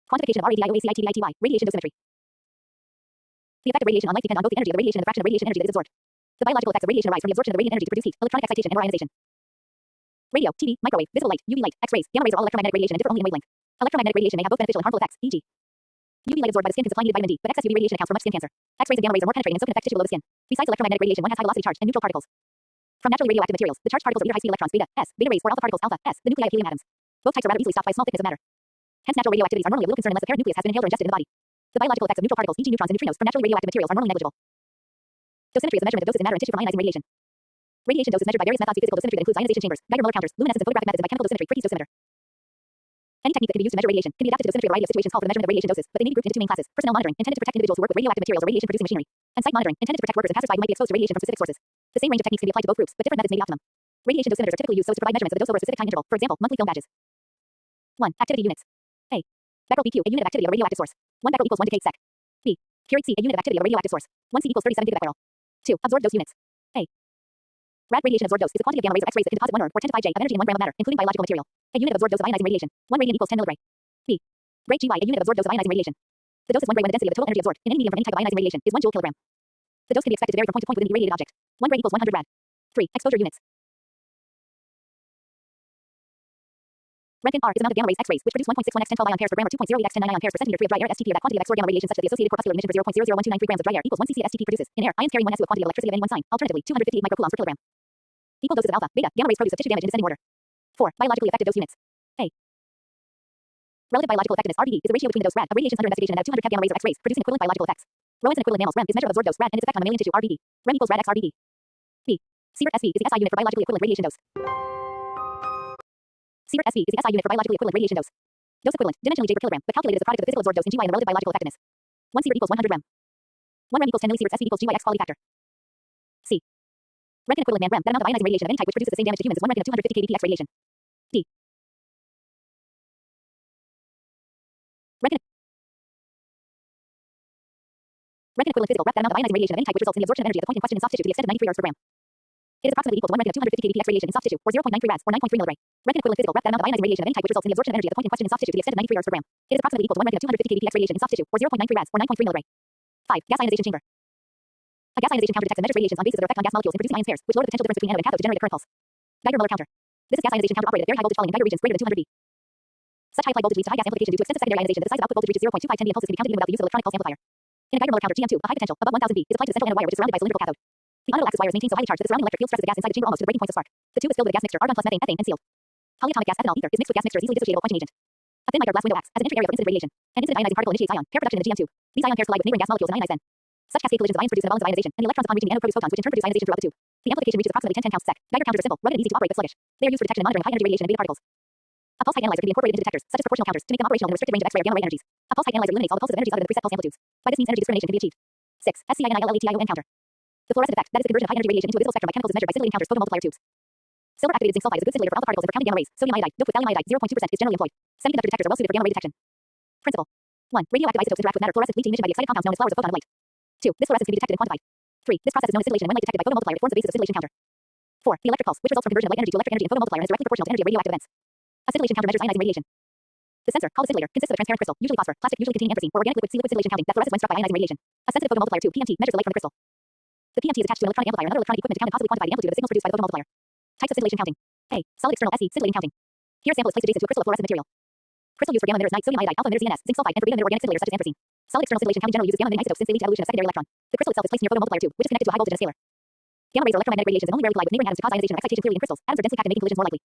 Quantification of RADIOACITVITY. Radiation dosimetry. The effect of radiation on light depends on both the energy of the radiation and the fraction of radiation energy that is absorbed. The biological effects of radiation arise from the absorption of the radiant energy to produce heat, electronic excitation, and or ionization. Radio, TV, microwave, visible light, UV light, X-rays, gamma rays are all electromagnetic radiation and differ only in wavelength. Electromagnetic radiation may have both beneficial and harmful effects, e.g. UV light absorbed by the skin can supply needed vitamin D, but excess UV radiation accounts for much skin cancer. X-rays and gamma rays are more penetrating and so can affect tissue below the skin. Besides electromagnetic radiation, one has high velocity charge and neutral particles. From naturally radioactive materials, the charged particles are either high-speed electrons, beta, s, beta rays, or alpha particles, alpha, s, the nuclei of helium atoms. Both types are rather easily stopped by a small thickness of matter. Hence, natural radioactivities are normally of little concern unless the parent nucleus has been inhaled or ingested in the body. The biological effects of neutral particles, e.g. neutrons and neutrinos, from naturally radioactive materials are normally negligible. Dosimetry is the measurement of doses in matter and tissue from ionizing radiation. Radiation dose is measured by various methods of physical dosimetry that includes ionization chambers, Geiger-Müller counters, luminescence and photographic methods, and by chemical dosimetry, Fritzsche dosimeter. Any technique that can be used to measure radiation can be adapted to dosimetry. A variety of situations call for the measurement of radiation doses, but they may be grouped into two main classes: personnel monitoring, intended to protect individuals who work with radioactive materials or radiation-producing machinery, and site monitoring, intended to protect workers and passersby who might be exposed to radiation from specific sources. The same range of techniques can be applied to both groups, but different methods may be optimum. Radiation dosimeters are typically used so as to provide measurements of the dose over a specific time interval, for example, monthly film badges. 1. Activity units. A. Becquerel BQ, a unit of activity of a radioactive source. 1 becquerel equals 1 decade sec. B. Curie C, a unit of activity of a radioactive source. 1 C equals 37 gigabecquerel. 2. Absorbed dose units. A. Rad radiation absorbed dose is the quantity of gamma rays of X-rays that can deposit 1 or 10 to 5 J of energy in 1 gram of matter, including biological material. A unit of absorbed dose of ionizing radiation. 1 radian equals 10 milligray. B. Gray GY, a unit of absorbed dose of ionizing radiation. The dose is 1 gray when the density of the total energy absorbed in any medium from any type of ionizing radiation is 1 joule kilogram. The dose can be expected to vary from point to point within the irradiated object. 1 gray equals 100 rad. 3. Exposure units. Rentgen R is the amount of gamma rays X-rays which produce 1.61 x 10 12 ion pairs per gram or 2.08 x 10 9 ion pairs per centimeter free of dry air. STP, or that quantity of X-ray gamma radiation such that the associated corpuscular emission for 0.00129 grams of dry air equals 1 cc STP produces. In air, ions carrying 1 s with a quantity of electricity of any one sign, alternatively 258 microcoulombs per kilogram. Equal doses of alpha, beta, gamma rays produce of tissue damage in descending order. 4. Biologically effective dose units. A. Relative biological effectiveness (RBE) is the ratio between the dose rad of radiations under investigation and that of 200 keV gamma rays of X-rays, producing equivalent biological effects. Rho is an equivalent mammals. Rem is measure of absorbed dose rad and its effect on mammalian tissue RBD. Rem equals rad x RBD. B. Sievert SV is the SI unit for biologically equivalent radiation dose. Sievert SV is the SI unit for biologically equivalent radiation dose. Dose equivalent, dimensionally J per kilogram, but calculated as the product of the physical absorbed dose in GY and the relative biological effectiveness. 1 sievert equals 100 rem. 1 rem equals 10 millisieverts SV equals GY x quality factor. C. Rentgen equivalent man rem, that amount of ionizing radiation of any type which produces the same damage to humans is 1 rentgen of 250 kV X radiation. D. Rentgen equivalent physical rep, that amount of ionizing radiation of any type which results in the absorption of energy at the point in question in soft tissue to the extent of 93 yards per gram. It is approximately equal to 1 rentgen of 250 kV X radiation in soft tissue, or 0.93 rads, or 9.3 milliray. Rentgen equivalent physical rep, that amount of ionizing radiation of any type which results in the absorption of energy at the point in question in soft tissue to the extent of 93 yards per gram. It is approximately equal to 1 rentgen of 250 kV X radiation in soft tissue, or 0.93 rads, or 9.3 milliray. 5. Gas ionization chamber. A gas ionization counter detects and measures radiations on basis of their effect on gas molecules in producing ions pairs, which lower the potential difference between anode and cathode to generate a current pulse. Geiger-Müller counter. This is gas ionization counter operated at very high voltage falling in Geiger regions greater than 200 V. Such high applied voltage leads to high gas amplification due to extensive secondary ionization that the size of output voltage reaches 0.25 10 impulses can be counted even without the use of electronic pulse amplifier. In a Geiger-Müller counter, GM2, a high potential above 1000 V is applied to the central anode wire which is surrounded by a cylindrical cathode. The anodal axis wire is maintained so highly charged that the surrounding electric field stresses the gas inside the chamber almost to the breaking points of spark. The tube is filled with a gas mixture argon plus methane, ethane, and sealed. Polyatomic gas ethanol ether is mixed with gas mixture as easily dissociable quenching agent. A thin micro glass window acts as an entry area for incident radiation. An incident ionizing particle initiates ion pair production in the GM2. These ion pairs collide with neighboring gas molecules and ionize then. Such cascade collisions of ions produce an abundance of ionization, and the electrons upon reaching the anode produce photons which in turn produce ionization throughout the tube. The amplification reaches approximately 10 counts per sec. Geiger counters are simple, rugged and easy to operate but sluggish. They are used for detection and monitoring of high energy radiation and beta particles. A pulse height analyzer can be incorporated into detectors, such as proportional counters, to make them operational in the restricted range of X-ray or gamma ray energies. A pulse height analyzer eliminates all the pulses of energies other than the preset pulse amplitudes. By this means energy discrimination can be achieved. 6. SCINILLATION counter. The fluorescent effect, that is the conversion of high energy radiation into a visible spectrum by chemicals is measured by scintillating counters photomultiplier tubes. Silver activated zinc sulfide is a good scintillator for alpha particles and for counting gamma rays. Sodium iodide, doped with gallium iodide 0.2% is generally employed. Semiconductor detectors are well suited for gamma ray detection. Principle. 1. Radioactive isotopes interact with matter. Fluorescence leads to emission by the excited compounds known as flowers of photon of light. 2. This fluorescence can be detected and quantified. 3. This process is known as scintillation, and when light detected by photomultiplier it forms the basis of scintillation counter. 4. The electric pulse, which results from conversion of light energy to electric energy in photomultiplier and is directly proportional to energy of radioactive events. A scintillation counter measures ionizing radiation. The sensor, called a scintillator, consists of a transparent crystal, usually phosphor, plastic usually containing anthracene, or organic liquid. See liquid scintillation counting that fluoresces when struck by ionizing radiation. A sensitive photomultiplier tube, PMT, measures the light from the crystal. The PMT is attached to an electronic amplifier and other electronic equipment to count and possibly quantify the amplitude of the signals produced by the photomultiplier. Types of scintillation counting. A. Solid external SE, scintillating counting. Here a sample is placed adjacent to a crystal of fluorescent material. Crystal used for gamma emitters night, sodium iodide, alpha emitters ZNS, zinc sulfide, and for beta emitter organic scintillators such as anthracene. Solid external scintillation counting generally uses gamma emitting isotopes since they lead to evolution of secondary electron. The crystal itself is placed near photomultiplier tube, which is connected to a high voltage and a scalar. Gamma rays are electromagnetic radiations and only rarely collide with neighboring atoms to cause ionization or excitation clearly in crystals. Atoms are densely packed and making collisions more likely.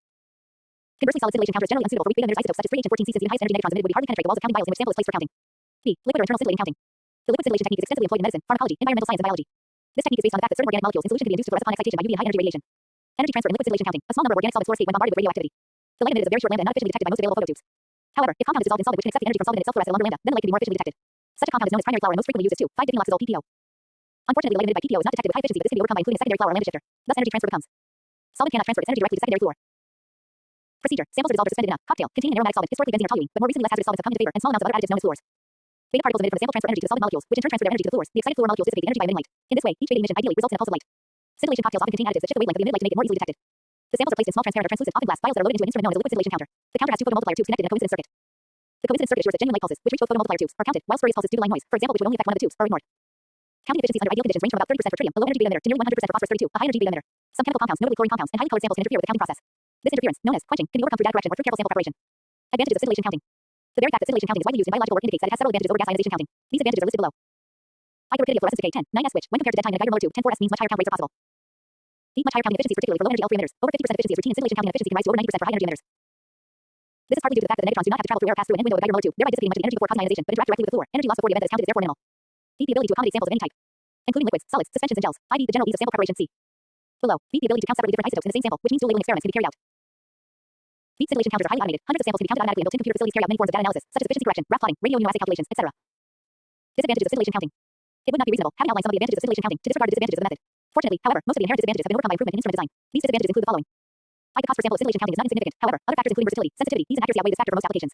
Conversely, solid scintillation counters generally unsuitable for weak beta emitters isotopes such as radiation 14 since even highest energy neutrons emitted would hardly penetrate the walls of counting vials in which sample is placed for counting. B. Liquid or internal scintillating counting. The liquid scintillation technique is extensively employed in medicine, pharmacology, environmental science, and biology. This technique is based on the fact that certain organic molecules in solution can be induced to fluoresce upon excitation by UV and high energy radiation. Energy transfer in liquid scintillation counting. A small number of organic solvents fluorescate when bombarded with radioactivity. The light emitted is a very short lambda and not efficiently detected by most available phototubes. However, if compound is dissolved in solvent which can accept the energy from solvent itself fluoresce at a longer lambda, then the light can be more efficiently detected. Such a compound is known as primary flower and most frequently used as 2,5-diphenoxazole PPO. Unfortunately, light emitted by PPO is not detected with high efficiency, but this can be overcome by including a secondary flower or lambda shifter. Thus, energy transfer becomes. Solvent cannot transfer its energy directly to secondary fluor. Procedure. Samples are dissolved or suspended in a cocktail containing an aromatic solvent, historically benzene or toluene, but more recently less hazardous solvents have come into favor, and small amounts of other additives known as fluors. Beta particles emitted from the sample transfer energy to the solid molecules, which in turn transfer their energy to the fluors. The excited fluor molecules dissipate the energy by emitting light. In this way, each beta emission ideally results in a pulse of light. Scintillation cocktails often contain additives that shift the wavelength of the emitted light to make it more easily detected. The samples are placed in small transparent or translucent often glass vials that are loaded into an instrument known as a liquid scintillation counter. The counter has two photomultiplier tubes connected in a coincident circuit. The coincidence circuit assures that genuine light pulses, which reach both photomultiplier tubes, are counted, while spurious pulses due to line noise, for example, which would only affect one of the tubes, are ignored. Counting efficiencies under ideal conditions range from about 30% for tritium, a low energy beta emitter, to nearly 100% for phosphorus 32, a high energy beta emitter. Some chemical compounds, notably chlorine compounds and highly colored samples, can interfere with the counting process. This interference, known as quenching, can be overcome through data correction or through careful sample preparation. Advantages of scintillation counting. The very fact that scintillation counting is widely used in biological work indicates that it has several advantages over gas ionization counting. These advantages are listed below. High rapidity of fluorescence decay 10, 9s, which, when compared to dead time in a Geiger motor tube, 10 4s means much higher count rates are possible. Much higher counting efficiencies, particularly for low energy L3 emitters. Over 50% efficiency is routine, and scintillation counting efficiency can rise to over 90% for high energy emitters. This is partly due to the fact that the negatrons do not have to travel through air or pass through an end window of a Geiger motor tube, thereby dissipating much of the energy before causing ionization, but interact directly with the fluor. Energy loss before the event that is counted is therefore minimal. B. The ability to accommodate samples of any type, including liquids, solids, suspensions, and gels. I.e. the general ease of sample preparation. C. Below. B. The ability to count separately different isotopes in the same sample, which means dual labeling experiments can be carried out. Beat scintillation counters are highly automated. Hundreds of samples can be counted automatically, and built-in computer facilities carry out many forms of data analysis, such as efficiency correction, graph plotting, radioimmunoassay calculations, etc. Disadvantages of scintillation counting. It would not be reasonable, having outlined some of the advantages of scintillation counting, to disregard the disadvantages of the method. Fortunately, however, most of the inherent disadvantages have been overcome by improvement in instrument design. These disadvantages include the following. High cost per sample of scintillation counting is not insignificant. However, other factors including versatility, sensitivity, ease, and accuracy outweigh this factor for most applications.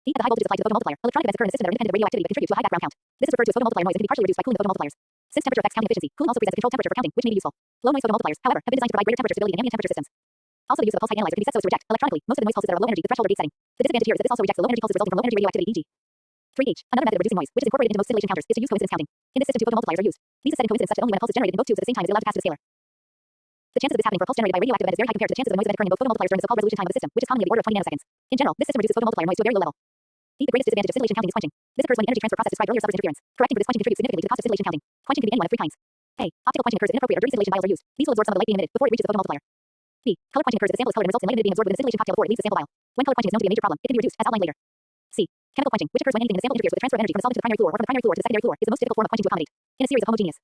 The high voltages applied to the photomultiplier. Electronic events occur in the system that are independent of radioactivity but contribute to a high background count. This is referred to as photomultiplier noise and can be partially reduced by cooling the photomultipliers. Since temperature affects counting efficiency, cooling also presents a controlled temperature for counting, which may be useful. Low noise photomultipliers, however, have been designed to provide greater temperature stability in ambient temperature systems. Also, the use of a pulse height analyzer can be set so as to reject, electronically, most of the noise pulses that are low energy, the threshold or gate setting. The disadvantage here is that this also rejects the low energy pulses resulting from low energy radioactivity, e.g. 3H. Another method of reducing noise, which is incorporated into most scintillation counters, is to use coincidence counting. In this system, two photomultipliers are used. These are set in coincidence such that only when a pulse is generated in both tubes at the same time is it allowed to pass to the scalar. The chances of this happening for a pulse generated by a radioactive event is very high compared to the chances of a noise event occurring in both photomultipliers during the so-called resolution time of the system, which is commonly the order of 20 nanoseconds. In general, this system reduces photomultiplier noise to a very low level. The greatest disadvantage of scintillation counting is quenching. This occurs when the energy transfer process described earlier suffers interference. Correcting for this quenching contributes significantly to the cost of scintillation counting. Quenching can be any one of three kinds. A. Optical quenching occurs if inappropriate or dirty scintillation vials are used. These will absorb some of the light being emitted before it reaches the photomultiplier. B. Color quenching occurs if the sample is colored and results in light being absorbed within the scintillation cocktail before it leaves the sample vial. When color quenching is known to be a major problem, it can be reduced, as outlined later. C. Chemical quenching, which occurs when anything in the sample interferes with the transfer of energy from the solid to the primary fluor or from the primary fluor to the secondary fluor, is the most difficult form of quenching to accommodate. In a series of homogeneous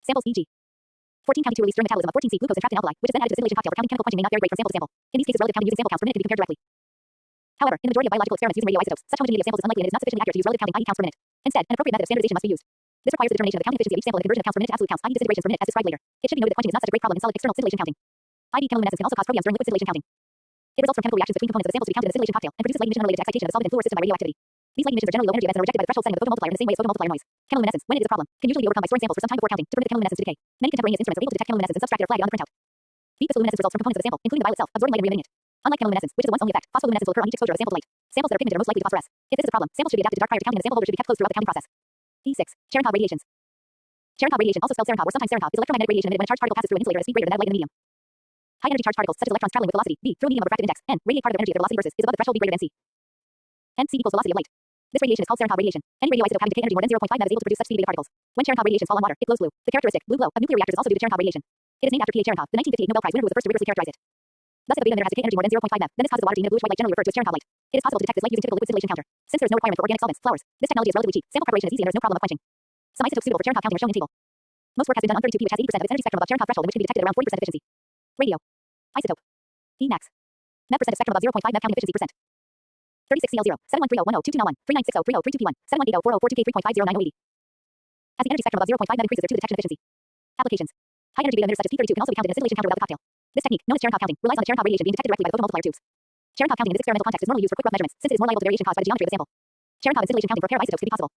samples, e.g. 14-cavity release during metabolism of 14C glucose and trapped in alkali, which is then added to the scintillation cocktail for counting, chemical quenching may not vary great from sample to sample. In these cases, relative counting using sample counts per minute can be compared directly. However, in the majority of biological experiments using radioisotopes, such homogeneity of samples is unlikely and it is not sufficiently accurate to use relative counting, i.e. counts per minute. Instead, an appropriate method of standardization must be used. This requires the determination of the counting efficiency of each sample and the conversion of counts per minute to absolute counts, i.e. disintegrations per minute, as described later. It should be noted that quenching is not such a great problem in solid external scintillation counting. IV chemiluminescence can also cause proteins during liquid scintillation counting. It results from chemical reactions between components of the samples to be counted in the scintillation cocktail and produces light emission unrelated to excitation of the solvent and fluor system by radioactivity. These light emissions are generally low energy events and are rejected by the threshold setting of the photomultiplier in the same way as photomultiplier noise. Chemiluminescence, when it is a problem, can usually be overcome by storing samples for some time before counting to permit the chemiluminescence to decay. Many contemporaneous instruments are able to detect chemiluminescence and subtract their flag on the printout. Deep photoluminescence results from components of the sample, including the bile itself, absorbing light and re-emitting it. Unlike chemiluminescence, which is a once-only effect, phospholuminescence will occur on each exposure of the sample to light. Samples that are pigmented are most likely to phosphoresce. If this is a problem, samples should be adapted to dark prior to counting and the sample holder should be kept closed throughout the counting process. D6. Cherenkov radiations. Cherenkov radiation, also spelled Cherenkov or sometimes Cherenkov, is electromagnetic radiation emitted when a charged particle passes through an insulator at a speed greater than that of light in the medium. High energy charged particles such as electrons traveling with velocity v through a medium of refractive index n radiate particle energy at their velocity versus is above the threshold v greater than c. N c equals velocity of light. This radiation is called Cherenkov radiation. Any radioisotope having decay energy more than 0.5 MeV is able to produce such speed beta particles. When Cherenkov radiations fall on water, it glows blue. The characteristic blue glow of nuclear reactors is also due to Cherenkov radiation. It is named after P. A. Cherenkov, the 1958 Nobel Prize winner who was the first to rigorously characterize it. Thus, if a beta emitter has decay energy more than 0.5 MeV, then this causes the water to emit a bluish white light generally referred to as Cherenkov light. It is possible to detect this light using typical liquid scintillation counter. Since there is no requirement for organic solvents, flowers, this technology is relatively cheap. Sample preparation is easy and there is no problem of quenching. Some isotopes suitable for Cherenkov counting are shown in table. Most work has been done on 32P, which has 80% of its energy spectrum above Cherenkov threshold and which can be detected at around 40% efficiency. Radio isotope E max. MEV percent of spectrum above 0.5 MeV counting efficiency percent. 36CL0, 7130102291, 396030 32P1, 71804042K3.50980. As the energy spectrum above 0.5 MeV increases, so too the detection efficiency. Applications. High energy beta emitters such as P32 can also be counted in a scintillation counter without the cocktail. This technique, known as Cherenkov counting, relies on the Cherenkov radiation being detected directly by the photomultiplier tubes. Cherenkov counting in this experimental context is normally used for quick rough measurements, since it is more liable to variation caused by the geometry of the sample. Cherenkov and scintillation counting for a pair of isotopes could be possible.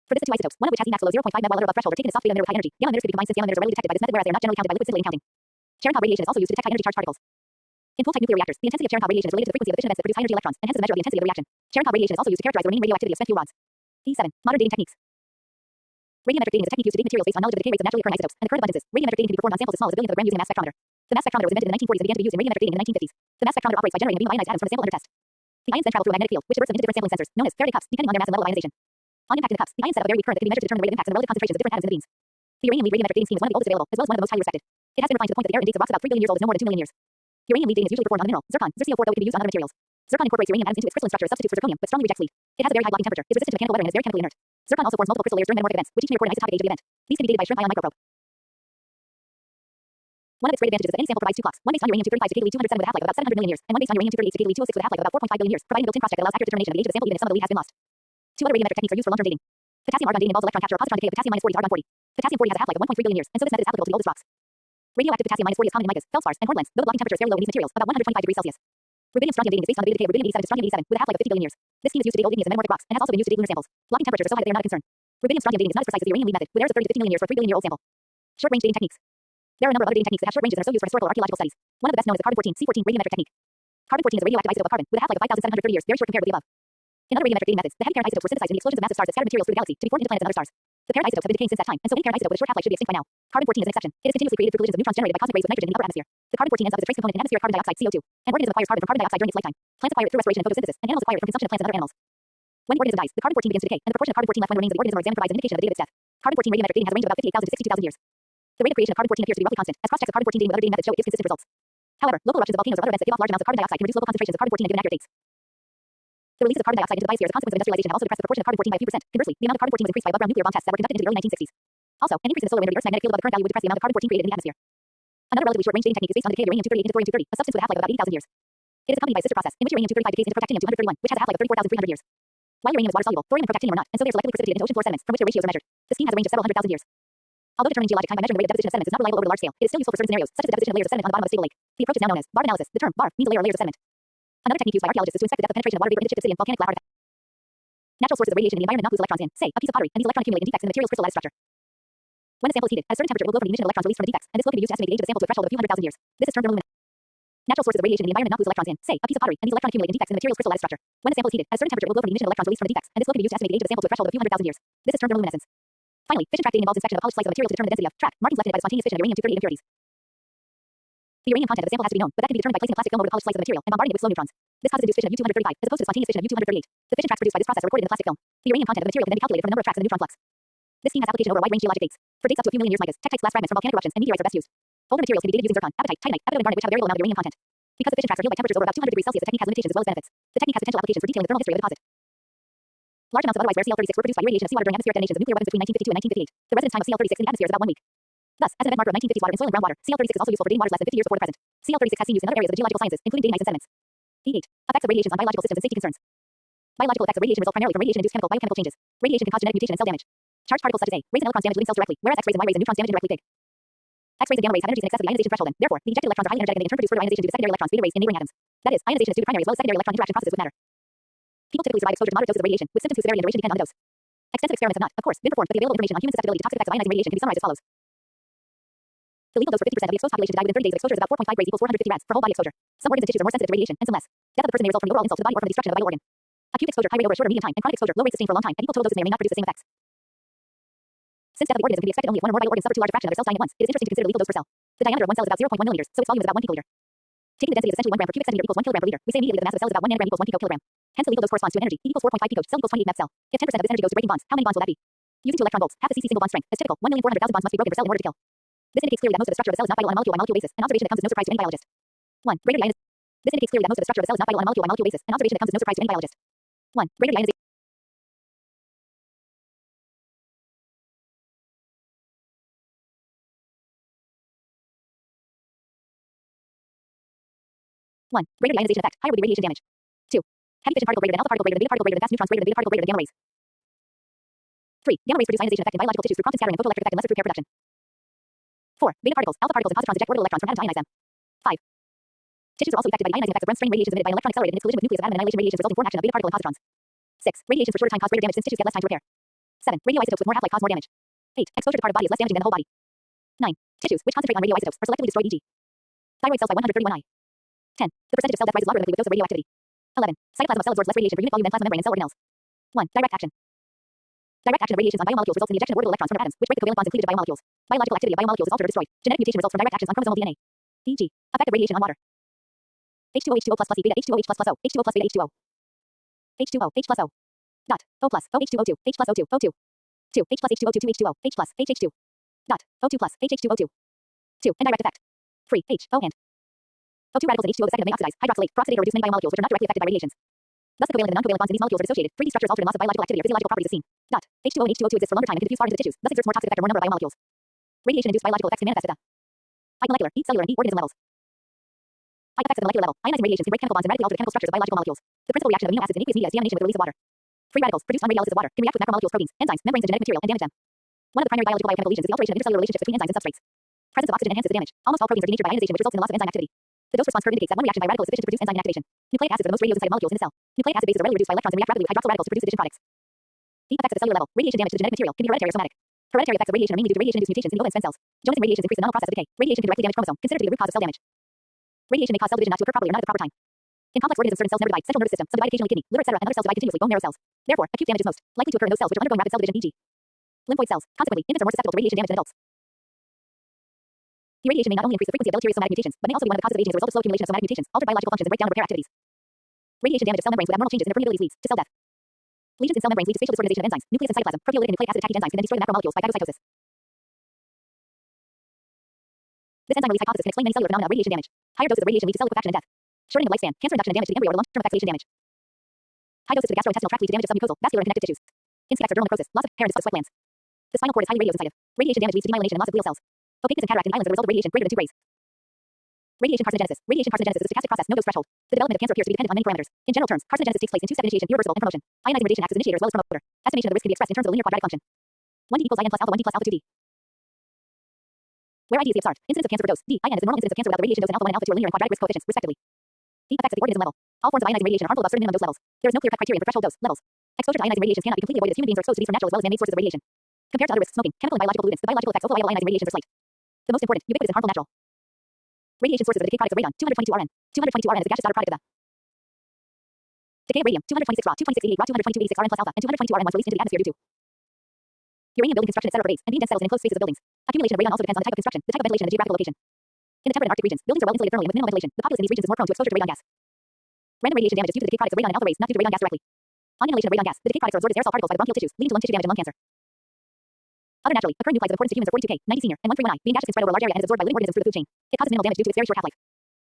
For this two isotopes, one of which has Emax below 0.5 MeV while other above threshold, are taken as soft beta emitter with high energy. Gamma emitters could be combined since gamma emitters are readily detected by this method, whereas they are not generally counted by liquid scintillating counting. Cherenkov radiation is also used to detect high energy charged particles. In full-type nuclear reactors, the intensity of Cherenkov radiation is related to the frequency of the fission events that produce high energy electrons, and hence is a measure of the intensity of the reaction. Cherenkov radiation is also used to characterize the remaining radioactivity of spent fuel rods. D7. Modern dating techniques. Radiometric dating is a technique used to date materials based on knowledge of the decay rates of naturally occurring isotopes and the current abundances. Radiometric dating can be performed on samples as small as a billionth of a gram using a mass spectrometer. The mass spectrometer was invented in the 1940s and began to be used in radiometric dating in the 1950s. The mass spectrometer operates by generating a beam of ionized atoms from a sample under test. The ions then travel through a magnetic field, which diverts them into different sampling sensors, known as Faraday cups, depending on their mass and level of ionization. On impact in the cups, the ions set up a very weak current that can be measured to determine the rate of impacts and the relative concentrations of different atoms in the beams. The uranium lead radiometric dating scheme is one of the oldest available, as well as one of the most highly respected. It has been refined to the point that the air in dates of rocks about 3 billion years old is no more than 2 million years. Uranium lead dating is usually performed on the mineral zircon, zirconium-4, though it can be used on other materials. Zircon incorporates uranium atoms into its crystalline structure as substitute for zirconium, but strongly rejects lead. It has a very high blocking temperature, is resistant to mechanical weathering, and is very chemically inert. Zircon also forms multiple crystal layers during metamorphic events, which each may record an isotopic age of the event. These can be dated by shrimp ion microprobe. One of its great advantages is that any sample provides two clocks, one based on uranium-235 to GeV 207 with a half-life of about 700 million years, and one based on uranium-238 to GeV 206 with a half-life of about 4.5 billion years, providing a built-in cross-check that allows accurate determination of the age of the sample even if some of the lead has been lost. Two other radiometric techniques are used for long-term dating. Potassium argon dating involves electron capture or positron decay of potassium-40 to argon-40. Potassium-40 has a half-life of 1.3 billion years, and so this method is applicable to the oldest rocks. Radioactive potassium-40 is common in micas, feldspars, and hornblends, though the blocking temperature is fairly low in these materials, about 125 degrees Celsius. Rubidium strontium dating is based on the beta decay of rubidium-87 to strontium-87 with a half-life of 50 billion years. This scheme is used to date old igneous and metamorphic rocks, and has also been used to date lunar samples. Blocking temperatures are so high that they are not a concern. Rubidium strontium dating is not as precise as the uranium lead method, with errors of 30 to 50 million years for a 3 billion year old sample. Short range dating techniques. There are a number of other dating techniques that have short ranges and are still used for historical or archaeological studies. One of the best known is the carbon-14 C14 radiometric technique. Carbon-14 is a radioactive isotope of carbon with a half-life of 5,730 years, very short compared with the above. In other radiometric dating methods, the heavy parent isotopes were synthesized in the explosions of massive stars that scattered materials through the galaxy to be formed into planets and other stars. The parent isotopes have been decaying since that time, and so any parent isotope with a short half-life should be extinct by now. Carbon-14 is an exception. It is continuously created through collisions of neutrons generated by cosmic rays with nitrogen in the upper atmosphere. The carbon-14 ends up as a trace component in atmospheric carbon dioxide (CO2). An organism acquires carbon from carbon dioxide during its lifetime. Plants acquire it through respiration and photosynthesis, and animals acquire it from consumption of plants and other animals. When the organism dies, the carbon-14 begins to decay, and the proportion of carbon-14 left when the remains of the organism are examined provides an indication of the date of its death. Carbon-14 radiometric dating has a range of about 58,000 to 62,000 years. The rate of creation of carbon-14 appears to be roughly constant, as cross-checks of carbon-14 dating with other dating methods show it gives consistent results. However, local eruptions of volcanoes or other events that give off large amounts of carbon dioxide can reduce local concentrations of carbon-14 and give inaccurate dates. The release of carbon dioxide into the biosphere as a consequence of industrialization have also depressed the proportion of carbon-14 by a few percent. Conversely, the amount of carbon-14 was increased by above ground nuclear bomb tests that were conducted into the early 1960s. Also, an increase in the solar wind or the Earth's magnetic field above the current value would depress the amount of carbon-14 created in the atmosphere. Another relatively short-range dating technique is based on the decay of uranium-238 into thorium-230, a substance with a half-life of about 80,000 years. It is accompanied by a sister process, in which uranium-235 decays into protactinium-231, which has a half-life of 34,300 years. While uranium is water-soluble, thorium and protactinium are not, and so they are selectively precipitated into ocean floor sediments, from which their ratios are measured. The scheme has a range of several hundred thousand years. Although determining geologic time by measuring the rate of deposition of sediments is not reliable over the large scale, it is still useful for certain scenarios, such as the deposition of layers of sediment on the bottom of a stable lake. The approach is now known as BART analysis. The term BART means a layer or layers of sediment. Another technique used by archaeologists is to inspect the depth of penetration of water vapor into chipped obsidian, volcanic lava artifacts. Natural sources of radiation in the environment not lose electrons in, say, a piece of pottery, and these electron accumulate in defects in the material's crystal lattice structure. When a sample is heated, at a certain temperature it will glow from the emission of electrons released from the defects, and this glow can be used to estimate the age of the sample to a threshold of a few hundred thousand years. This is termed thermoluminescence. Natural sources of radiation in the environment not lose electrons in, say, a piece of pottery, and these electron accumulate in defects in the material's crystal lattice structure. When a sample is heated, at a certain temperature it will glow from the emission of electrons released from the defects, and this glow can be used to estimate the age of the sample to a threshold of a few hundred thousand years. This is termed thermoluminescence. Finally, fission track dating involves inspection of a polished slice of material to determine the density of track markings left in it by the spontaneous fission of uranium-238 impurities. The uranium content of the sample has to be known, but that can be determined by placing a plastic film over the polished slice of the material and bombarding it with slow neutrons. This causes induced fission of U-235, as opposed to the spontaneous fission of U-238. The fission tracks produced by this process are recorded in the plastic film. The uranium content of the material can then be calculated from the number of tracks in the neutron flux. This scheme has application over a wide range of geologic dates. For dates up to a few million years, micas, tektite glass fragments from volcanic eruptions, and meteorites are best used. Older materials can be dated using zircon, apatite, titanite, epidot, and garnet, which have a variable amount of uranium content. Because the fission tracks are healed by temperatures over about 200 degrees Celsius, the technique has limitations as well as benefits. The technique has potential applications for detailing the thermal history of a deposit. Large amounts of otherwise rare Cl-36 were produced by irradiation of seawater during atmospheric detonations of nuclear weapons between 1952 and 1958. The residence time of Cl-36 in the atmosphere is about 1 week. Thus, as an event marker of 1950s water in soil and groundwater, Cl-36 is also useful for dating waters less than 50 years before the present. Cl-36 has seen use in other areas of the geological sciences, including dating ice and sediments. E8. Effects of radiations on biological systems and safety concerns. Biological effects of radiation result primarily from radiation-induced biochemical changes. Radiation can cause genetic mutation and cell damage. Charged particles such as A rays and electrons damage living cells directly, whereas X-rays and Y rays and neutrons damage indirectly big. X-rays and gamma rays have energies in excess of the ionization threshold, and therefore, the ejected electrons are highly energetic and they in turn produce further ionization due to secondary electrons, beta rays, in neighboring atoms. That is, ionization is due to primary as well as secondary electron interaction processes with matter. People typically survive exposure to moderate doses of radiation, with symptoms whose severity and duration depend on the dose. Extensive experiments have not, of course, been performed, but the available information on human susceptibility to toxic effects of ionizing radiation can be summarized as follows. The lethal dose for 50% of the exposed population to die within 30 days of exposure is about 4.5 grays equals 450 rads for whole body exposure. Some organs and tissues are more sensitive to radiation, and some less. Death of the person may result from the overall insult to the body or from the destruction of a vital organ. Acute exposure high rate over a short or medium time, and chronic exposure low rate sustained for a long time, and equal total doses may or may not produce the same effects. Since death of the organism can be expected only if one or more vital organs suffer too large a fraction of their cells dying at once, it is interesting to consider the lethal dose per cell. The diameter of one cell is about 0.1 milliliters, so its volume is about 1 picoliter. Taking the density as essentially 1 gram per cubic centimeter equals 1 kilogram per liter, we say immediately that the mass of cells is about 1 nanogram equals 1 picokilogram. Hence the lethal dose corresponds to an energy. E equals 4.5 pico, cell equals 28 meth cell. If 10% of this energy goes to breaking bonds, how many bonds will that be? Using 2 electron volts, half the cc single bond strength. As typical, 1,400,000 bonds must be broken per cell in order to kill. This indicates clearly that most of the structure of the cell is not vital on a molecule-by-molecule basis, an observation that comes as no surprise to any biologist. 1. Greater ionization. This indicates clearly that most of the structure of the cell is not vital on a molecule-by-molecule basis, an observation that comes as no surprise to any biologist. 1. Greater ionization. 1. Greater the ionization effect, higher will be radiation damage. 2. Heavy fission particle greater than alpha particle greater than beta particle greater than fast neutrons greater than beta particle greater than gamma rays. 3. Gamma rays produce ionization effect in biological tissues through constant scattering and photoelectric effect and lesser through pair production. 4. Beta particles, alpha particles, and positrons eject orbital electrons from atom to ionize them. 5. Tissues are also affected by the ionizing effects of Bremse strain radiations emitted by an electron accelerated in its collision with nucleus of atom and annihilation radiations resulting from action of beta particle and positrons. 6. Radiation for shorter time cause greater damage since tissues get less time to repair. 7. Radioisotopes with more half-life cause more damage. 8. Exposure to part of body is less damaging than the whole body. 9. Tissues which concentrate on radioisotopes are selectively destroyed, e.g. thyroid cells by 131I. 10. The percentage of cell death rises logarithmically with dose of radioactivity. 11. Cytoplasm of cell absorbs less radiation per unit volume than plasma membrane and cell organelles. 1. Direct action. Direct action of radiations on biomolecules results in the ejection of orbital electrons from their atoms, which break the covalent bonds included to biomolecules. Biological activity of biomolecules is altered or destroyed. Genetic mutation results from direct actions on chromosomal DNA. E.g. Effect of radiation on water. H2O H2O plus E beta H2O H plus O H2O plus beta H2O. H2O H plus O. Dot O plus O H2O2 H plus O2 O2. 2 H plus H2O2 2 H2O H plus HH2. Dot O2 plus HH2O2. 2. Indirect effect. 3. H O and O2 radicals in H2O the second may oxidize, hydroxylate, peroxidate or reduce many biomolecules which are not directly affected by radiations. Thus the covalent and non-covalent bonds in these molecules are dissociated. 3D structures altered and loss of biological activity or physiological properties is seen. Dot H2O and H2O2 exist for longer time and can diffuse far into the tissues, thus exerts more toxic effect on more number of biomolecules. Radiation-induced biological effects can manifest at the high molecular, E cellular and E organism levels. High effects at the molecular level. Ionizing radiations can break chemical bonds and radically alter the chemical structures of biological molecules. The principal reaction of amino acids in aqueous media is deamination with the release of water. Free radicals produced on radiolysis of water can react with macromolecules, proteins, enzymes, membranes and genetic material and damage them. One of the primary biological biochemical lesions is the alteration of intercellular relationships between enzymes and substrates. Presence of oxygen enhances the damage. Almost all proteins are denatured by ionization, which results in the loss of enzyme activity. The dose response curve indicates that one reaction by radical is sufficient to produce enzyme inactivation. Nucleic acids are the most radiosensitive molecules in the cell. Nucleic acid bases are readily reduced by electrons and react rapidly with hydroxyl radicals to produce addition products. Deep effects at the cellular level. Radiation damage to the genetic material can be hereditary or somatic. Hereditary effects of radiation are mainly due to radiation-induced mutations in the ova and stem cells. Jonas radiations increase the normal process of decay. Radiation can directly damage chromosome, considered to be the root cause of cell damage. Radiation may cause cell division not to occur properly or not at the proper time. In complex organisms, certain cells never divide. Central nervous system, subdivide occasionally kidney, liver, etc., and other cells divide continuously. Bone marrow cells. Therefore, acute damage is most likely to occur in those cells which are undergoing rapid cell division, e.g., lymphoid cells. Consequently, infants are more susceptible to radiation damage than adults. Irradiation may not only increase the frequency of deleterious somatic mutations, but may also be one of the causes of aging as a result of slow accumulation of somatic mutations, altered biological functions, and breakdown of repair activities. Radiation damage of cell membranes with abnormal changes in their permeability leads to cell death. Lesions in cell membranes lead to spatial disorganization of enzymes, nucleus and cytoplasm, proteolytic and nucleic acid package enzymes can then destroy the macromolecules by phagocytosis. This enzyme release hypothesis can explain many cellular phenomena of radiation damage. Higher doses of radiation lead to cell liquefaction and death. Shortening of lifespan, cancer induction and damage to the embryo or long-term effects damage. High doses to the gastrointestinal tract lead to damage of submucosal, vascular and connective tissues. Insects or dermal necrosis, loss of hair and disposed sweat glands. The spinal cord is highly radiosensitive. Radiation damage leads to demyelination and loss of glial cells. Opaqueness and cataract in islands as a result of radiation greater than 2 rays. Radiation carcinogenesis. Radiation carcinogenesis is a stochastic process, no dose threshold. The development of cancer appears to be dependent on many parameters. In general terms, carcinogenesis takes place in two-step initiation, irreversible, and promotion. Ionizing radiation acts as initiator as well as promoter. Estimation of the risk can be expressed in terms of the linear quadratic function. 1D equals IN plus alpha 1D plus alpha 2D. Where ID is the observed. Incidence of cancer per dose. D. IN is the normal incidence of cancer without the radiation dose, and alpha 1 and alpha 2 are linear and quadratic risk coefficients, respectively. D. Effects at the organism level. All forms of ionizing radiation are harmful above certain minimum dose levels. There is no clear-cut criterion for threshold dose levels. Exposure to ionizing radiations cannot be completely avoided as human beings are exposed to these from natural as well as man-made sources of radiation. Compared to other risks, smoking, chemical and biological pollutants, the biological effects of ultraviolet ionizing radiations are slight. The most important, ubiquitous and harmful natural radiation sources are the decay products of radon, 222 Rn. 222 Rn is a gaseous outer product of the decay of radium, 226 Ra, 22688 Ra, 22286 Rn plus alpha, and 222 Rn once released into the atmosphere due to uranium building construction, etc. pervades and deep dense cells in enclosed spaces of buildings. Accumulation of radon also depends on the type of construction, the type of ventilation, and the geographical location. In the temperate and Arctic regions, buildings are well insulated thermally and with minimal ventilation. The populace in these regions is more prone to exposure to radon gas. Random radiation damage is due to the decay products of radon and alpha rays, not due to radon gas directly. On inhalation of radon gas, the decay products are absorbed as aerosol particles by the bronchial tissues, leading to lung tissue damage and lung cancer. Other naturally occurring nuclides of importance to humans are 42K, 90 senior, and 131I, being gaseous and spread over a large area and is absorbed by living organisms through the food chain. It causes minimal damage due to its very short half-life.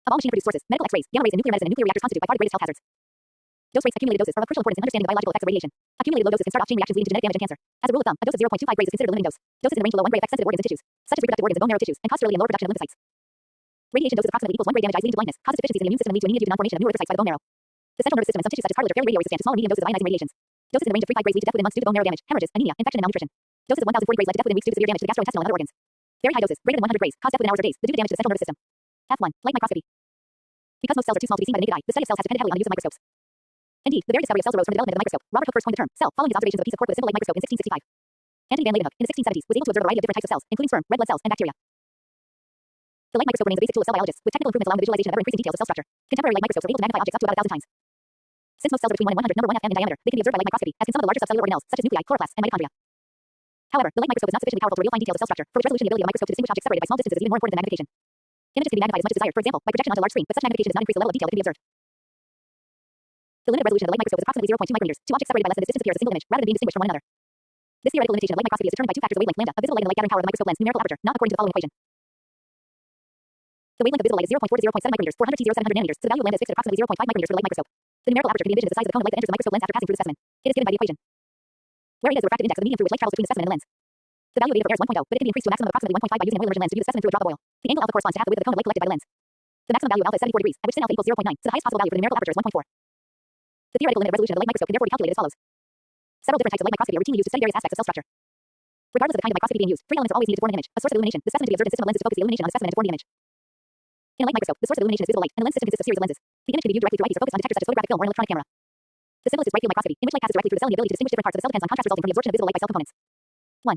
Of all machine-produced sources, medical X-rays, gamma rays, and nuclear medicine and nuclear reactors constitute by far the greatest health hazards. Dose rates. Accumulated doses are of crucial importance in understanding the biological effects of radiation. Accumulated low doses can start off-chain reactions leading to genetic damage and cancer. As a rule of thumb, a dose of 0.25 grays is considered the limiting dose. Doses in the range below 1 gray affect sensitive organs and tissues, such as reproductive organs and bone marrow tissues, and cause sterility and lower production of lymphocytes. Radiation doses approximately equals 1 gray damage leading to blindness, causes deficiencies in the immune system and lead to anemia due to non-formation of new erythrocytes by the bone marrow. The central nervous system and some tissues such as cartilage are very radioresistant to small and medium doses of ionizing radiations. Doses in the range of 3 grays lead to death within months due to bone marrow damage, hemorrhages, anemia, infection, and malnutrition. Doses of 1040 grays lead to death within weeks due to severe damage to the gastrointestinal and other organs. Very high doses, greater than 100 grays, cause death within hours or days, due to damage to the central nervous system. F1. Light microscopy. Because most cells are too small to be seen by the naked eye, the study of cells has depended heavily on the use of microscopes. Indeed, the very discovery of cells arose from the development of the microscope. Robert Hooke first coined the term cell following his observations of a piece of cork with a simple light microscope in 1665. Antony van Leeuwenhoek, in the 1670s, was able to observe a variety of different types of cells, including sperm, red blood cells, and bacteria. The light microscope remains a basic tool of cell biologists, with technical improvements allowing the visualization of ever-increasing details of cell structure. Contemporary light microscopes are able to magnify objects up to about 1,000 times. Since most cells are between 1 and 100, number 1 FM in diameter, they can be observed by light microscopy, as can some of the larger subcellular organelles, such as nuclei, chloroplasts, and mitochondria. However, the light microscope is not sufficiently powerful to reveal fine details of cell structure, for which resolution the ability of a microscope to distinguish objects separated by small distances is even more important than magnification. Images can be magnified as much as desired, for example, by projection onto a large screen, but such magnification does not increase the level of detail that can be observed. The limited resolution of the light microscope is approximately 0.2 micrometers. Two objects separated by less than this distance appear as a single image, rather than being distinguished from one another. This theoretical limitation of light microscopy is determined by two factors of wavelength lambda, of visible light and the light gathering power of the microscope lens, numerical aperture, not according to the following equation. The wavelength of visible light is 0.4 to 0.7 micrometers, 400 to 700 nanometers, so the value of lambda is fixed at approximately 0.5 micrometers for the light microscope. The numerical aperture can be envisioned as the size of the cone of light that enters the microscope lens after passing through the specimen. It is given by the equation where eta is the refractive index of the medium through which light travels between the specimen and the lens. The value of eta for air is 1.0, but it can be increased to a maximum of approximately 1.5 by using an oil immersion lens to view the specimen through a drop of oil. The angle alpha corresponds to half the width of the cone of light collected by the lens. The maximum value of alpha is 74 degrees, at which sin alpha equals 0.9, so the highest possible value for the numerical aperture is 1.4. The theoretical limit of resolution of the light microscope can therefore be calculated as follows. Several different types of light microscopy are routinely used to study various aspects of cell structure. Regardless of the kind of microscopy being used, three elements are always needed to form an image: a source of illumination, the specimen to be observed, and system of lenses to focus the illumination on the specimen and to form the image. In a light microscope, the source of illumination is visible light, and the lens system consists of series of lenses. The image can be viewed directly through eyepiece or focused on detectors such as photographic film or an electronic camera. The simplest is bright field microscopy, in which light passes directly through the cell and the ability to distinguish different parts of the cell depends on contrast resulting from the absorption of visible light by cell components. 1.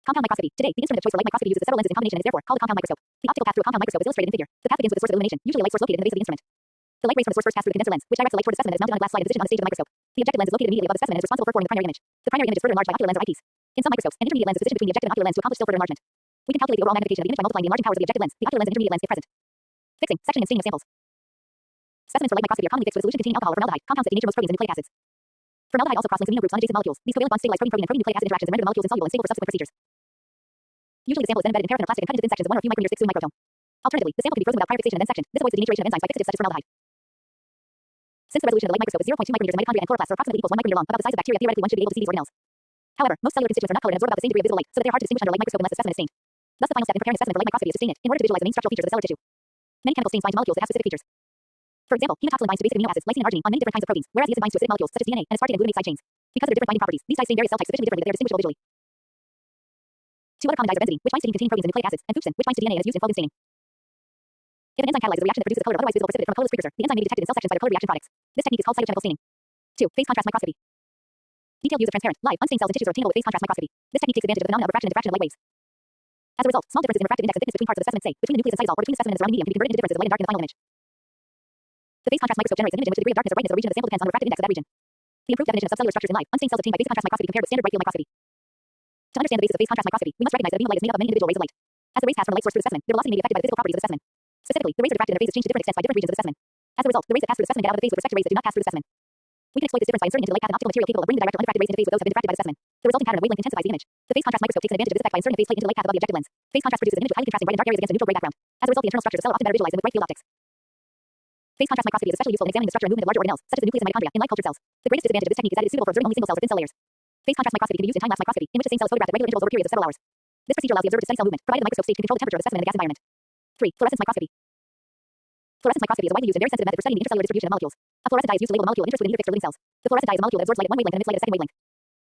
Compound microscopy. Today, the instrument of choice for light microscopy uses several lenses in combination and is therefore called a compound microscope. The optical path through a compound microscope is illustrated in the figure. The path begins with the source of illumination, usually a light source located in the base of the instrument. The light rays from the source first pass through the condenser lens, which directs the light toward the specimen that is mounted on a glass slide and positioned on the stage of the microscope. The objective lens is located immediately above the specimen and is responsible for forming the primary image. The primary image is further enlarged by ocular lens or eyepiece. In some microscopes, an intermediate lens is positioned between the objective and ocular lens to accomplish still further enlargement. We can calculate the overall magnification of the image by multiplying the enlarging powers of the objective lens, the ocular lens, and intermediate lens if present. Fixing, sectioning, and staining of samples. Specimens for light microscopy are commonly fixed with a solution containing alcohol or formaldehyde, compounds that denature most proteins and nucleic acids. Formaldehyde also cross-links amino groups on adjacent molecules. These covalent bonds stabilize protein and protein nucleic acid interactions and render the molecules insoluble and stable for subsequent procedures. Usually the sample is then embedded in paraffin or plastic and cut into thin sections of 1 or a few micrometers thick soon microfilm. Alternatively, the sample can be frozen without prior fixation and then sectioned. This avoids the denaturation of enzymes by fixatives such as formaldehyde. Since the resolution of the light microscope is 0.2 micrometers, mitochondria and chloroplasts are approximately equals 1 micrometer long, about the size of bacteria. Theoretically, one should be able to see these organelles. However, most cellular constituents are not colored and absorb about the same degree of visible light, so that they are hard to distinguish under a light microscope unless the specimen is stained. Thus, the final step in preparing a specimen for light microscopy is to stain it, in order to visualize the main structural features of the cellular tissue. Many chemical stains bind to molecules that have specific features. For example, hematoxylin binds to basic amino acids, lysine and arginine, on many different kinds of proteins, whereas eosin binds to acidic molecules such as DNA and aspartate and glutamate side chains. Because of their different binding properties, these dyes stain various cell types sufficiently differently that they are distinguishable visually. Two other common dyes are benzene, which binds to heme-containing proteins and nucleic acids, and fuchsin, which binds to DNA and is used in clothing staining. If an enzyme catalyzes a reaction that produces a colored or otherwise visible precipitate from a colorless precursor, the enzyme may be detected in cell sections by the colored reaction products. This technique is called cytochemical staining. 2. Phase contrast microscopy. Detailed views of transparent, live, unstained cells and tissues are obtainable with phase contrast microscopy. This technique takes advantage of the phenomena of refraction and diffraction of light waves. As a result, small differences in refractive index of thickness between parts of the specimen, say, between the nucleus and cytosol, or between the specimen and the surrounding medium, can be converted into differences of light and dark in the final image. The phase contrast microscope generates an image in which the degree of darkness or brightness of a region of the sample depends on the refractive index of that region. The improved definition of subcellular structures in light, unstained cells obtained by phase contrast microscopy compared with standard bright field microscopy. To understand the basis of phase contrast microscopy, we must recognize that a beam of light is made up of many individual rays of light. As the rays pass from a light source through the specimen, their velocity may be affected by the physical properties of the specimen. Specifically, the rays are diffracted and their phases change to different extents by different regions of the specimen. As a result, the rays that pass through the specimen get out of the phase with respect to rays that do not pass through the specimen. We can exploit this difference by inserting into the light path an optical material capable of bringing the direct or undiffracted rays into phase with those that have been diffracted by the specimen. The resulting pattern of wavelength intensifies the image. The phase contrast microscope takes advantage of this effect by inserting a phase plate into the light path above the objective lens. Phase contrast produces an image with highly contrasting bright and dark areas against a neutral gray background. As a result, the internal structures of cell are often better visualized than with bright field optics. Phase contrast microscopy is especially useful in examining the structure and movement of larger organelles, such as the nucleus and mitochondria, in light cultured cells. The greatest disadvantage of this technique is that it is suitable for observing only single cells within cell layers. Phase contrast microscopy can be used in time-lapse microscopy, in which the same cell is photographed at regular intervals over periods of several hours. This procedure allows the observer to study cell movement, provided the microscope state can control the temperature of the specimen and the gas environment. 3. Fluorescence microscopy. Fluorescence microscopy is a widely used and very sensitive method for studying the intercellular distribution of molecules. A fluorescent dye is used to label a molecule of interest within either fixed or living cells. The fluorescent dye is a molecule that absorbs light at one wavelength and emits light at a second wavelength.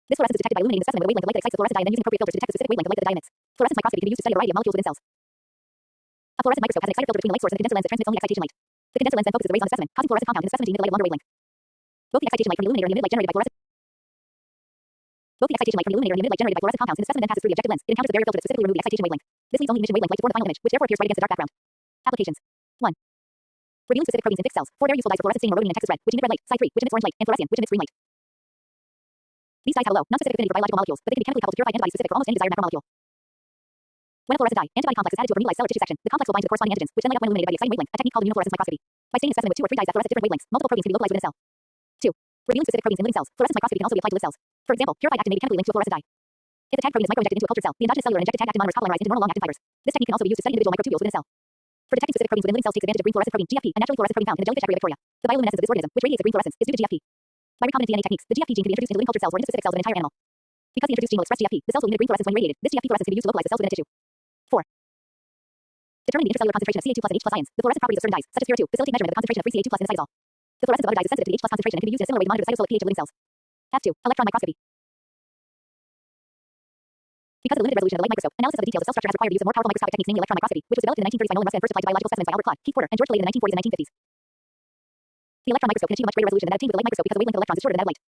This fluorescence is detected by illuminating the specimen with a wavelength of light that excites the fluorescent dye and then using appropriate filters to detect the specific wavelength of light that the dye emits. Fluorescence microscopy can be used to study a variety of molecules within cells. A fluorescent microscope has an exciter filter between the light source and the condenser lens that transmits only excitation light. The condenser lens then focuses the rays on the specimen, causing fluorescent compounds in the specimen to emit light at a longer wavelength. Both the excitation light from the illuminator and the emitted light generated by fluorescent compounds in the specimen then passes through the objective lens. It encounters the barrier filter to specifically remove the excitation wavelength. This leaves only emission wavelength light to form the final image, which therefore appears bright against the dark background. Applications. 1. Revealing specific proteins in fixed cells. 4 very useful dyes for fluorescent staining or rhodium and Texas red, which emit red light. Side 3, which emits orange light, and fluorescein, which emits green light. These dyes have a low, non-specific affinity for biological molecules, but they can be chemically coupled to purified antibodies specific for almost any desired macromolecule. When a fluorescent dye, antibody complex is added to a remedialized cell or tissue section, the complex will bind to the corresponding antigens, which then light up when illuminated by the exciting wavelength, a technique called immunofluorescence microscopy. By staining a specimen with 2 or 3 dyes that fluoresce at different wavelengths, multiple proteins can be localized within a cell. 2. Revealing specific proteins in living cells. Fluorescence microscopy can also be applied to live cells. For example, purified actin may be chemically linked to a fluorescent dye. If the tagged protein is microinjected into a cultured cell, the endogenous cellular and injected tagged actin monomers polymerized into normal long-actin fibers. This technique can also be used to study individual microtubules within a cell. For detecting specific proteins within living cells takes advantage of green fluorescent protein GFP, a naturally fluorescent protein found in the jellyfish Equirria victoria. The bioluminescence of this organism, which radiates a green fluorescence, is due to GFP. By recombinant DNA techniques, the GFP gene can be introduced into living cultured cells or into specific cells of an entire animal. Because the introduced gene will express GFP, the cells will emit green fluorescence when irradiated. This GFP fluorescence can be used to localize the cells within a tissue. 4. Determining the intracellular concentration of Ca2+ and H+ ions. The fluorescent properties of certain dyes, such as pure 2, facilitate measurement of the concentration of free Ca2+ in a cytosol. The fluorescence of other dyes is sensitive to the H+ concentration and can be used in a similar way to monitor the cytosolic pH of living cells. F2. Electron microscopy. Because of the limited resolution of the light microscope, analysis of the details of cell structure has required the use of more powerful microscopic techniques, namely electron microscopy, which was developed in the 1930s by Nolan Rusk and first applied to biological specimens by Albert Claude, Keith Porter, and George Tillet in the 1940s and 1950s. The electron microscope can achieve a much greater resolution than that obtained with the light microscope because the wavelength of electrons is shorter than that of light.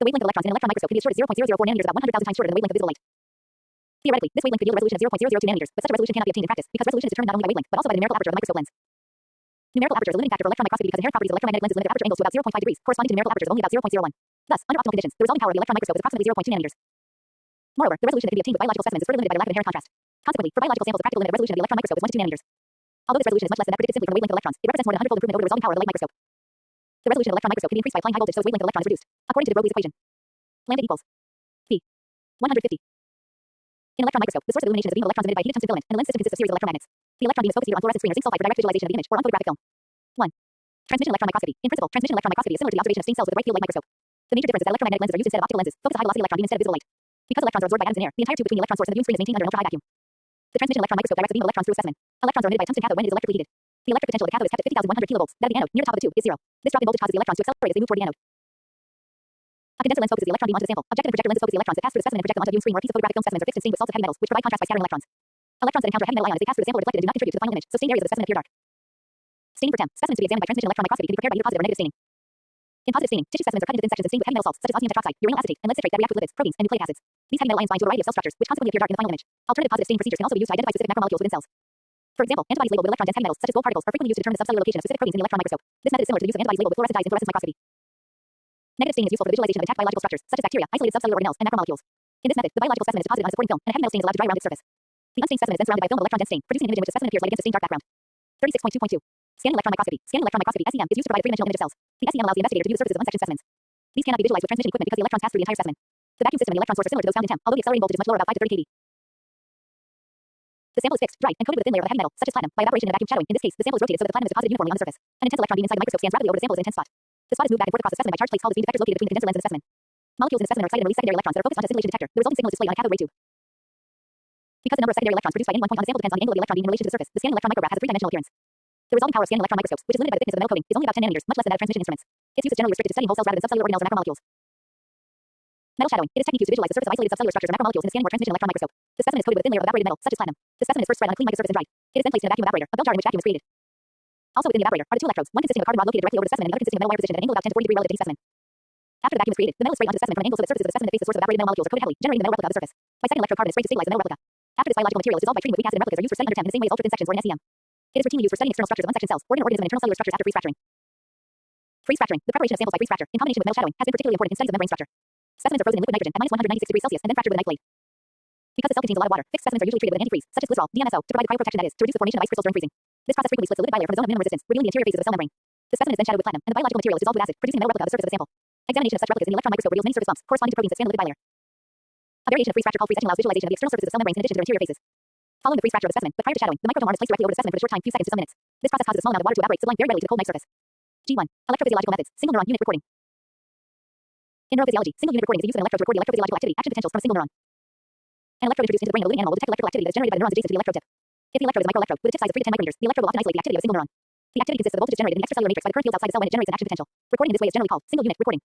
The wavelength of electrons in an electron microscope can be as short as 0.004 nanometers, about 100,000 times shorter than the wavelength of visible light. Theoretically, this wavelength could yield a resolution of 0.002 nanometers, but such a resolution cannot be obtained in practice because resolution is determined not only by wavelength but also by the numerical aperture of the microscope lens. Numerical aperture is a limiting factor for electron microscopy because inherent properties of electromagnetic lenses limit the aperture angles to about 0.5 degrees, corresponding to numerical apertures of only about 0.01. Thus, under optimal conditions, the resolving power of the electron microscope is approximately 0.2 nanometers. Moreover, the resolution that can be obtained with biological specimens is further limited by their lack of inherent contrast. Consequently, for biological samples, the practical limit of resolution of the electron microscope is 1 to 2 nanometers. Although this resolution is much less than that predicted simply from the wavelength of electrons, it represents more than a hundredfold improvement over the resolving power of the light microscope. The resolution of the electron microscope can be increased by applying high voltage so the wavelength of electron is reduced. According to de Broglie's equation, lambda equals B 150. In electron microscope, the source of illumination is a beam of electrons emitted by a heat tungsten filament, and the lens system consists of a series of electromagnets. The electron beam is focused either on fluorescent screen or zinc sulfide for direct visualization of the image, or on photographic film. 1. Transmission electron microscopy. In principle, transmission electron microscopy is similar to the observation of stained cells with a bright field light microscope. The major difference is that electromagnetic lenses are used instead of optical lenses, focus a high velocity electron beam instead of visible light. Because electrons are absorbed by atoms in air, the entire tube between the electron source and the viewing screen is maintained under an ultra-high vacuum. The transmission electron microscope directs a beam of electrons through a specimen. Electrons are emitted by tungsten cathode when it is electrically heated. The electric potential of the cathode is kept at 50,100 kilovolts. That of the anode, near the top of the tube, is 0. This drop in voltage causes the electrons to accelerate as they move toward the anode. A condenser lens focuses the electron beam onto the sample. Objective and projector lenses focus the electrons that pass through the specimen and project them onto a viewing screen where pieces of photographic film specimens are fixed and stained with salts of heavy metals, which provide contrast by scattering electrons. Electrons that encounter heavy metal ions as they pass through the sample are deflected and do not contribute to the final image, so stained areas of the specimen appear dark. Staining for temp. Specimens to be examined by transmission electron microscopy can be prepared by either positive or negative staining. In positive staining, tissue specimens are cut into thin sections and stained with heavy metal salts such as osmium tetroxide, uranyl acetate, and lead citrate that react with lipids, proteins, and nucleic acids. These heavy metal ions bind to a variety of cell structures, which consequently appear dark in the final image. Alternative positive staining procedures can also be used to identify specific macromolecules within cells. For example, antibodies labeled with electron-dense heavy metals such as gold particles are frequently used to determine the subcellular location of specific proteins in the electron microscope. This method is similar to the use of antibodies labeled with fluorescent dyes in fluorescence microscopy. Negative staining is useful for the visualization of intact biological structures such as bacteria, isolated subcellular organelles, and macromolecules. In this method, the biological specimen is deposited on a supporting film, and a heavy metal stain is allowed to dry around its surface. The unstained specimen is then surrounded by a film of electron-dense stain, producing an image in which the specimen appears light against a stained dark background. 36.2.2. Scanning electron microscopy. Scanning electron microscopy (SEM) is used to provide a three-dimensional image of cells. The SEM allows the investigator to view the surfaces of unsection specimens. These cannot be visualized with transmission equipment because the electrons pass through the entire specimen. The vacuum system and the electron source are similar to those found in TEM, although the accelerating voltage is much lower, about 5 to 30 kV. The sample is fixed, dried, and coated with a thin layer of a heavy metal, such as platinum, by evaporation and vacuum shadowing. In this case, the sample is rotated so that the platinum is deposited uniformly on the surface. An intense electron beam inside the microscope scans rapidly over the sample as an intense spot. The spot is moved back and forth across the specimen by charged plates called the beam deflectors located between the condenser lens and the specimen. Molecules in the specimen are excited and release secondary electrons that are focused onto a scintillation detector. The resulting signal is displayed on a cathode ray tube. Because the number of secondary electrons produced by any one point on the sample depends on the angle of the electron beam in relation to the surface, the scanning electron micrograph has a three-dimensional appearance. The resolving power of scanning electron microscopes, which is limited by the thickness of the metal coating, is only about 10 nanometers, much less than that of transmission instruments. Its use is generally restricted to studying whole cells rather than subcellular organelles or macromolecules. Metal shadowing. It is technique used to visualize the surface of isolated subcellular structures or macromolecules in a scanning or transmission electron microscope. The specimen is coated with a thin layer of evaporated metal, such as platinum. The specimen is first spread on a clean mica surface and dried. It is then placed in a vacuum evaporator, a bell jar in which vacuum is created. Also within the evaporator are the two electrodes, one consisting of a carbon rod located directly over the specimen and the other consisting of metal wire positioned at an angle of about 10 to 40 degrees relative to the specimen. After the vacuum is created, the metal is sprayed onto the specimen from an angle so that surfaces of the specimen that face the source of evaporated metal molecules are coated heavily, generating the metal replica of the surface. By second electrocarbon is sprayed to stabilize the metal replica. After this biological material is dissolved by treating with weak acid and replicas are used for studying under TEM in the same way as ultra-thin sections or in SEM. It is routinely used for studying external structures of unsection cells, organ organisms and internal cellular structures after freeze fracturing. Freeze fracturing. The preparation of samples by freeze fracture, in combination with metal shadowing, has been particularly important in studies of membrane structure. Specimens are frozen in liquid nitrogen at -196 degrees Celsius and then fractured with a knife blade. Because the cell contains a lot of water, fixed specimens are usually treated with an antifreeze, such as glycerol, DMSO, to provide the cryoprotection that is, to reduce the formation of ice crystals during freezing. This process frequently splits the lipid bilayer from the zone of minimum resistance, revealing the interior phases of the cell membrane. The specimen is then shadowed with platinum, and the biological material is dissolved with acid, producing a metal replica of the surface of the sample. Examination of such replicas in the electron microscope reveals many surface bumps, corresponding to proteins that span the lipid bilayer. A variation of freeze fracture called freeze etching allows visualization of the external surfaces of cell membranes in addition to their interior faces. Following the freeze fracture of the specimen, but prior to shadowing, the microtome arm is placed directly over the specimen for a short time, few seconds to some minutes. This process causes a small amount of water to evaporate, supplying very readily to the cold knife surface. G1. Electrophysiological methods. Single neuron unit recording. In neurophysiology, single unit recording is used of an electrode to record the electrophysiological activity, action potentials from a single neuron. An electrode introduced into the brain of a living animal will detect electrical activity that is generated by the neurons adjacent to the electrode tip. If the electrode is a microelectrode with a tip size of 3 to 10 micrometers, the electrode will often isolate the activity of a single neuron. The activity consists of the voltages generated in the extracellular matrix by the current fields outside the cell when it generates an action potential. Recording in this way is generally called single unit recording.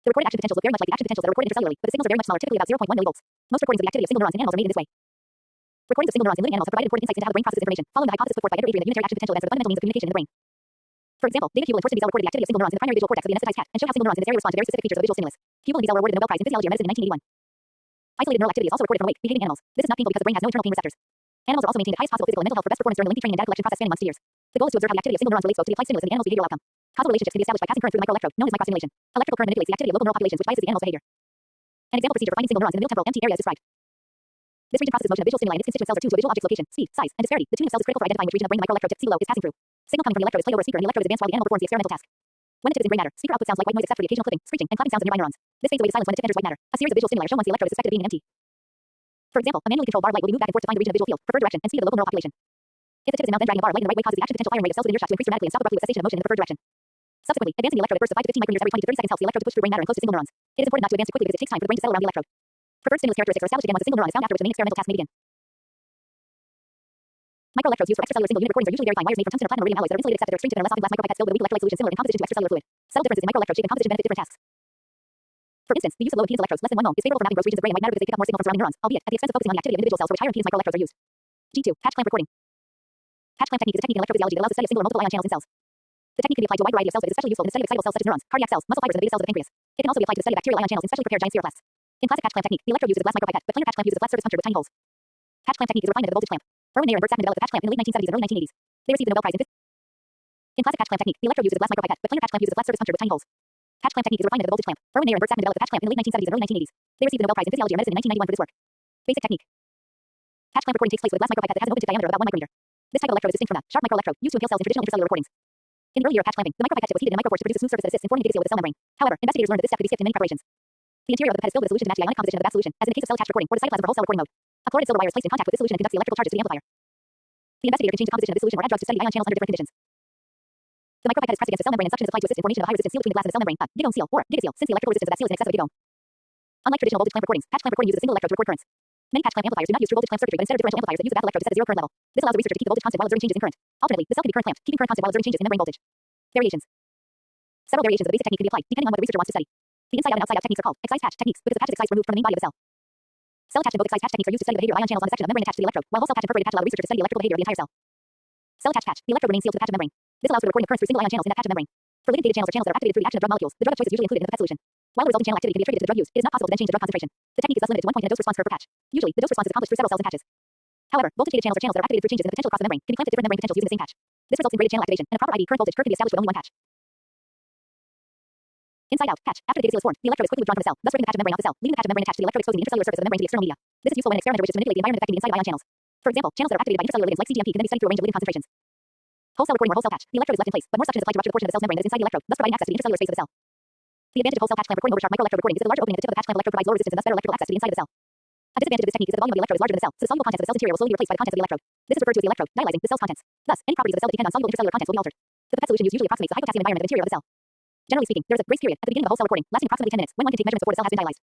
The recorded action potentials look very much like the action potentials that are recorded intercellularly, but the signals are very much smaller, typically about 0.1 millivolts. Most recordings of the activity of single neurons in animals are made in this way. Recordings of single neurons in living animals have provided important insights into how the brain processes information, following the hypothesis put forth by Edward Adrian that unitary action potential events are the fundamental means of communication in the brain. For example, David Hubel and Torsten Wiesel recorded the activity of single neurons in the primary visual cortex of the anesthetized cat and showed how single neurons in this area respond to very specific features of the visual stimulus. Hubel and Wiesel were awarded the Nobel Prize in Physiology or Medicine in 1981. Isolated neural activity is also recorded from awake, behaving animals. This is not painful because the brain has no internal pain receptors. Animals are also maintained at highest possible physical and mental health for best performance during the lengthy training and data collection process spanning months to years. The goal is to observe how the activity of single neurons relates both to the applied stimulus and the animal's behavioral outcome. Causal relationships can be established by passing current through the microelectrode, known as microstimulation. Electrical current manipulates the activity of local neural populations, which biases the animal's behavior. An example procedure for finding single neurons in the middle temporal MT area is described. This region processes motion of visual stimuli and its constituent cells are tuned to a visual object's location, speed, size, and disparity. The tuning of cells is critical for identifying which region of brain the microelectrode tip C below is passing through. Signal coming from the electrode is played over a speaker and the electrode is advanced while the animal performs the experimental task. When the tip is in gray matter, speaker output sounds like white noise except for the occasional clipping, screeching, and clapping sounds of nearby neurons. This fades away to silence when the tip enters white matter. A series of visual stimuli are shown once the electrode is suspected of being empty. For example, a manually controlled bar of light will be moved back and forth to find the region of visual field, preferred direction, and speed of the local neural population. If the tip is in mount, then dragging a bar of light in the right way causes the action potential firing rate of cells within earshot to increase dramatically and stop abruptly with cessation of motion in the preferred direction. Subsequently, advancing the electrode at bursts of 5 to 15 micrometers every 20 to 30 seconds helps the electrode to push through brain matter and close to single neurons. It is important not to advance too quickly because it takes time for the brain to settle around the electrode. Preferred stimulus characteristics are established again once a single neuron is found, after which the main experimental task may begin. Microelectrodes used for extracellular single unit recordings are usually very fine wires made from tungsten or platinum iridium alloys that are insulated except that they're extreme to and less often glass micropipettes filled with a weak electrolyte solution similar in composition to extracellular fluid. Subtle differences in microelectrode shape and composition benefit different tasks. For instance, the use of low impedance electrodes less than 1 ohm is favorable for mapping gross regions of brain and white matter because they pick up more signal from surrounding neurons, albeit at the expense of focusing on the activity of individual cells for which higher impedance microelectrodes are used. G2. Patch clamp recording. Patch clamp technique is a technique in electrophysiology that allows the study of single or multiple ion channels in cells. The technique can be applied to a wide variety of cells but is especially useful in the study of excitable cells such as neurons, cardiac cells, muscle fibers, and the beta cells of the pancreas. It can also be applied to the study of bacterial ion channels in specially prepared giant spheroplasts. In classic patch clamp technique, the electrode uses a glass micropipette, but planar patch clamp uses a flat surface punctured with tiny holes. Patch clamp technique is a refinement of the voltage clamp. Erwin Mayer and Bert Sapman developed the patch clamp in the late 1970s and early 1980s. They received the Nobel Prize in Physics. In classic patch clamp technique, the electrode uses a glass micropipette, but planar patch clamp uses a flat surface punctured with tiny holes. Patch clamp technique is a refinement of the voltage clamp. Erwin Mayer and Bert Sapman developed the patch clamp in the late 1970s and early 1980s. They received the Nobel Prize in Physiology or Medicine in 1991 for this work. Basic technique. Patch clamp recording takes place with a glass micropipette that has an open tip diameter of about 1 micrometer. This type of electrode is distinct from the sharp microelectrode used to impale cells in traditional intracellular recordings. In the early era of patch clamping, the micropipette tip was heated in a microforce to produce a smooth surface that assists in forming data seal with the cell membrane. However, investigators learned that this step could be skipped in many preparations. The interior of the pipette is filled with a solution to match the ionic composition of the bath solution, as in the case of cell attached recording or the cytoplasm for whole cell recording mode. A chloride silver wire is placed in contact with this solution and conducts the electrical charges to the amplifier. The investigator can change the composition of this solution or add drugs to study ion channels under different conditions. The micropipette is pressed against the cell membrane and suction is applied to assist in formation of a high resistance seal between the glass and the cell membrane, a gig ohm seal or gigaseal, since the electrical resistance of that seal is in excess of a gig ohm. Unlike traditional voltage clamp recordings, patch clamp recording uses a single electrode to record currents. Many patch clamp amplifiers do not use true voltage clamp circuitry, but instead of differential amplifiers that use the bath electrode to set a zero current level. This allows the researcher to keep the voltage constant while observing changes in current. Alternately, the cell can be current clamped, keeping current constant while observing changes in membrane voltage. Variations. Several variations of the basic technique can be applied, depending on what the researcher wants to study. The inside out and outside out techniques are called excised patch techniques because the patch is excised removed from the main body of the cell. Cell attached and both excised patch techniques are used to study the behavior of ion channels on a section of membrane attached to the electrode, while whole cell patch and perforated patch allow the researcher to study the electrical behavior of the entire cell. Cell attached patch. The electrode remains sealed to the patch of membrane. This allows for the recording of currents through single ion channels in that patch of membrane. For ligand gated channels or channels that are activated through the action of drug molecules, the drug of choice is usually included in the pipette solution. While the resulting channel activity can be attributed to the drug used, it is not possible to then change the drug concentration. The technique is thus limited to 1 point in a dose response curve per patch. Usually, the dose response is accomplished through several cells and patches. However, voltage gated channels or channels that are activated through changes in the potential across the membrane can be clamped at different membrane potentials using the same patch. This results in graded channel activation, and a proper ID current voltage curve can be established with only one patch. Inside out patch. After the data seal is formed, the electrode is quickly withdrawn from the cell, thus ripping the patch of membrane off the cell, leaving the patch of membrane attached to the electrode, exposing the intracellular surface of the membrane to the external media. This is useful when an experimenter wishes to manipulate the environment affecting the inside of ion channels. For example, channels that are activated by intracellular ligands like cGMP can then be studied through a range of ligand concentrations. Whole cell recording or whole cell patch. The electrode is left in place, but more suction is applied to rupture the portion of the cell's membrane that is inside the electrode, thus providing access to the intracellular space of the cell. The advantage of whole cell patch clamp recording over sharp microelectrode recording is that the large opening at the tip of the patch clamp electrode provides lower resistance and thus better electrical access to the inside of the cell. A disadvantage of this technique is that the volume of the electrode is larger than the cell, so the soluble contents of the cell's interior will slowly be replaced by the contents of the electrode. This is referred to as the electrode dialyzing the cell's contents. Thus, any properties of the cell that depend on soluble intracellular contents will be altered. The pipette solution used usually approximates the high potassium environment of the interior of the cell. Generally speaking, there is a grace period at the beginning of a whole cell recording, lasting approximately 10 minutes, when one can take measurements before the cell has been dialyzed.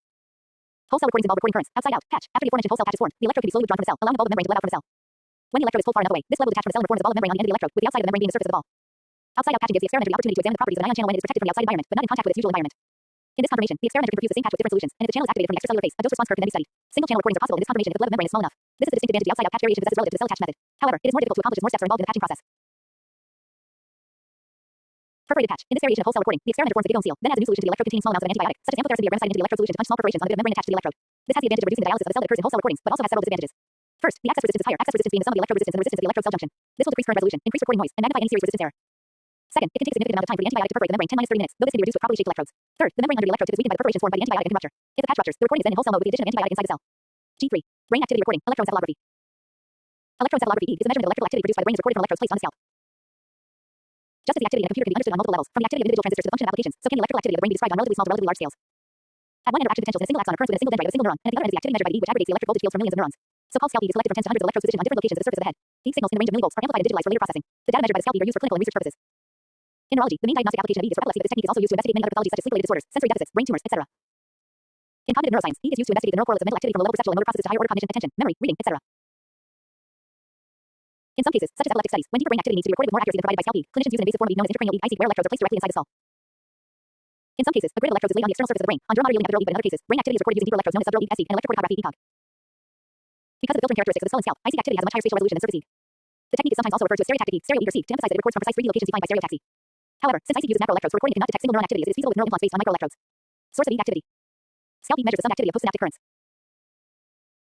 Whole cell recordings involve recording currents outside out patch. After the aforementioned whole cell patch is formed, the electrode can be slowly withdrawn from the cell, allowing the bulb of membrane to let out from the cell. When the electrode is pulled far enough away, this level detached from the cell and reforms a ball of membrane on the end of the electrode, with the outside of the membrane being the surface of the ball. Outside out patching gives the experimenter the opportunity to examine the properties of an ion channel when it is protected from the outside environment, but not in contact with its usual environment. In this confirmation, the experimenter can perfuse the same patch with different solutions, and if the channel is activated from the extracellular phase, a dose response curve can then be studied. Single channel recordings are possible in this confirmation if the blood membrane is small enough. This is the distinct advantage the outside out patch variation possesses relative to the cell attached method. However, it is more difficult to accomplish as more steps are involved in the patching process. Perforated patch. In this variation of whole cell recording, the experimenter forms the gig ohm seal, then adds a new solution to the electrode containing small amounts of an antibiotic, such as amphotericin B, or into the electrode solution to punch small perforations on the bit of membrane attached to the electrode. This has the advantage of reducing the dialysis of the cell that occurs in whole cell recordings, but also has several disadvantages. First, the access resistance is higher, access resistance being the sum of the electrode resistance and the resistance of the electrode cell junction. This will decrease current resolution, increase recording noise, and magnify any series resistance error. Second, it can take a significant amount of time for the antibiotic to perforate in the membrane, 10 minus 30 minutes, though this can be reduced with properly shaped electrodes. Third, the membrane under the electrode tip is weakened by the perforations formed by the antibiotic and can rupture. If the patch ruptures, the recording is then in whole cell mode with the addition of antibiotic inside the cell. G3. Brain activity recording, electroencephalography. Electroencephalography is the measurement of electrical activity produced by the brain as recorded from electrodes placed on the scalp. Just as the activity in a computer can be understood on multiple levels, from the activity of individual transistors to the function of applications, so can the electrical activity of the brain be described on relatively small to relatively large scales. At one end are action potentials and a single axon occurs within a single dendrite of a single neuron, and at the other end is the activity measured by the E, which aggregates the electric voltage fields from millions of neurons. So-called scalp E is collected from tens to hundreds of electrodes positioned on different locations at the surface of the head. These signals in the range of millivolts are amplified and digitalized for later processing. The data measured by the scalp E are used for clinical and research purposes. In neurology, the main diagnostic application of E is for epilepsy, but this technique is also used to investigate many other pathologies such as sleep-related disorders, sensory deficits, brain tumors, etc. In cognitive neuroscience, E is used to investigate the neural correlates of mental activity from low perceptual and motor processes to higher order cognition, attention, memory, reading, etc. In some cases, such as epileptic studies, when deeper brain activity needs to be recorded with more accuracy than provided by scalp E, clinicians use an invasive form of E known as intracranial E IC, where electrodes are placed directly inside the skull. In some cases, a grid of electrodes is laid on the external surface of the brain, on drummometer yielding epidural E, but in other cases, brain activity is recorded using deeper electrodes known as subdural E, SE, and electrocorticography, ECOG. Because of the filtering characteristics of the skull and scalp, IC activity has a much higher spatial resolution than surface E. The technique is sometimes also referred to as stereotactic E, stereo E, or SEEG, to emphasize that it records from precise 3D locations defined by stereotaxy. However, since IC uses macro electrodes for recording, it cannot detect single neuron activity as it is feasible with neural implants based on micro electrodes. Source of E activity. Scalp E measures the sum activity of postsynaptic currents.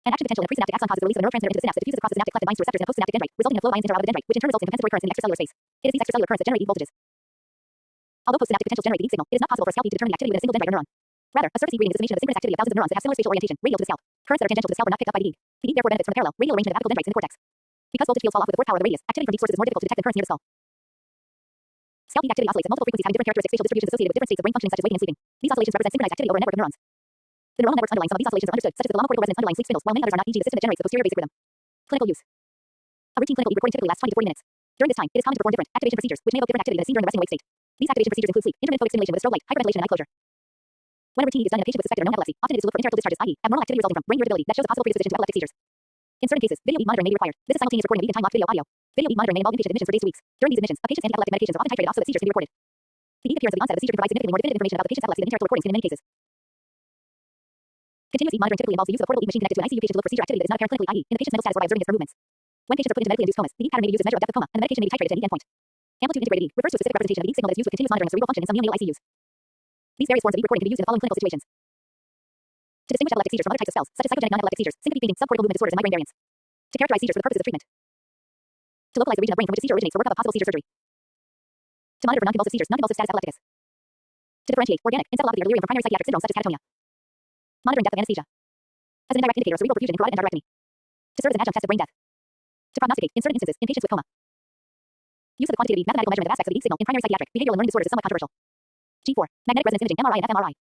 An action potential in a presynaptic axon causes the release of a neurotransmitter into the synapse that diffuses across the synaptic cleft and binds to receptors in a postsynaptic dendrite, resulting in a flow of ions inter-alveolar dendrite, which in turn results in compensatory currents in the extracellular space. It is these extracellular currents that generate E voltages. Although postsynaptic potentials generate the E signal, it is not possible for scalp E to determine the activity within a single dendrite or neuron. Rather, a surface E reading is the summation of the synchronous activity of thousands of neurons that have similar spatial orientation, radial to the scalp. Currents that are tangential to the scalp are not picked up by the E. The E therefore benefits from the parallel, radial arrangement of apical dendrites in the cortex. Because voltage fields fall off with the fourth power of the radius, activity from deep sources is more difficult to detect than currents near the skull. Scalp E activity oscillates at multiple frequencies having different characteristic spatial distributions associated with different states of brain functioning such as waking and sleeping. These oscillations represent synchronized activity over a network of neurons. The neuronal networks underlying some of these oscillations are understood, such as the lumbocortical resonance underlying sleep spindles, while many others are not, e.g. the system that generates the posterior basic rhythm. Clinical use. A routine clinical E recording typically lasts 20 to 40 minutes. During this time, it is common to perform different activation procedures, which may evoke different activity than is seen during the resting awake state. These activation procedures include sleep, intermittent focus stimulation with a strobe light, hyperventilation, and eye closure. When a routine E is done in a patient with suspected or known epilepsy, often it is to look for interictal discharges, i.e., abnormal activity resulting from brain irritability that shows a possible predisposition to epileptic seizures. In certain cases, video E monitoring may be required. This is simultaneous recording of E and time-locked video audio. Video E monitoring may involve inpatient admissions for days to weeks. During these admissions, a patient's anti-epileptic medications are often titrated off so that seizures can be recorded. The E appearance of the onset of the seizure can provide significantly more definitive information about the patient's epilepsy than interictal recordings can in many cases. Continuous E monitoring typically involves the use of a portable E machine connected to an ICU patient to look for seizure activity that is not apparent clinically, i.e., in the patient's mental status or by observing his movements. When patients are put into medically induced comas, the E pattern may be used as a measure of depth of coma, and the medication may be titrated to an E endpoint. Amplitude integrated E refers to a specific representation of the E signal that is used with continuous monitoring of cerebral function in some neonatal ICUs. These various forms of E recording can be used in the following clinical situations. To distinguish epileptic seizures from other types of spells, such as psychogenic non-epileptic seizures, syncope fainting, subcortical movement disorders, and migraine variants. To characterize seizures for the purposes of treatment. To localize the region of brain from which a seizure originates for workup of possible seizure surgery. To monitor for non-convulsive seizures, non-convulsive status epilepticus. To differentiate organic encephalopathy or delirium from primary psychiatric syndromes such as catatonia. Monitoring depth of anesthesia. As an indirect indicator of cerebral perfusion in carotid endarterectomy. To serve as an adjunct test of brain death. To prognosticate, in certain instances, in patients with coma. Use of the quantitative E mathematical measurement of aspects of the E signal in primary psychiatric, behavioral and learning disorders is somewhat controversial. G4. Magnetic resonance imaging, MRI and fMRI.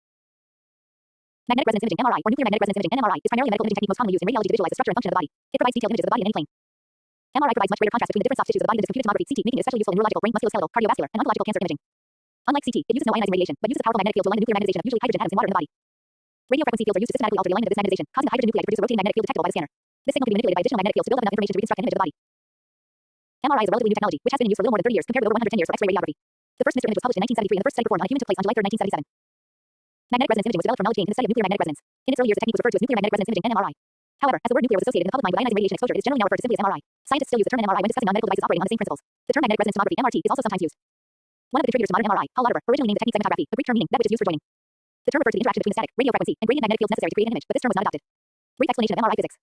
Magnetic resonance imaging, MRI, or nuclear magnetic resonance imaging, NMRI, is primarily a medical imaging technique most commonly used in radiology to visualize the structure and function of the body. It provides detailed images of the body in any plane. MRI provides much greater contrast between the different soft tissues of the body than does computed tomography, CT, making it especially useful in neurological, brain, musculoskeletal, cardiovascular, and oncological cancer imaging. Unlike CT, it uses no ionizing radiation, but uses a powerful magnetic field to align the nuclear magnetization of usually hydrogen atoms in water in the body. Radio frequency fields are used to systematically alter the alignment of this magnetization, causing the hydrogen nuclei to produce a rotating magnetic field detectable by the scanner. This signal can be manipulated by additional magnetic fields to build up enough information to reconstruct an image of the body. MRI is a relatively new technology, which has been in use for a little more than 30 years compared with over 110 years for X-ray radiography. The first MR image was published in 1973, and the first study performed on a human took place on July 3, 1977. Magnetic resonance imaging was developed from Ella Jane in the study of nuclear magnetic resonance. In its early years, the technique was referred to as nuclear magnetic resonance imaging, NMRI. However, as the word nuclear was associated in the public mind with ionizing radiation exposure, it is generally now referred to simply as MRI. Scientists still use the term NMRI when discussing non-medical devices operating on the same principles. The term magnetic resonance tomography, MRT, is also sometimes used. One of the contributors to modern MRI, Paul Lauterbur, originally named the technique segmentography, a Greek term meaning that which is used for joining. The term referred to the interaction between the static, radio frequency, and gradient magnetic fields necessary to create an image, but this term was not adopted. Brief explanation of MRI physics.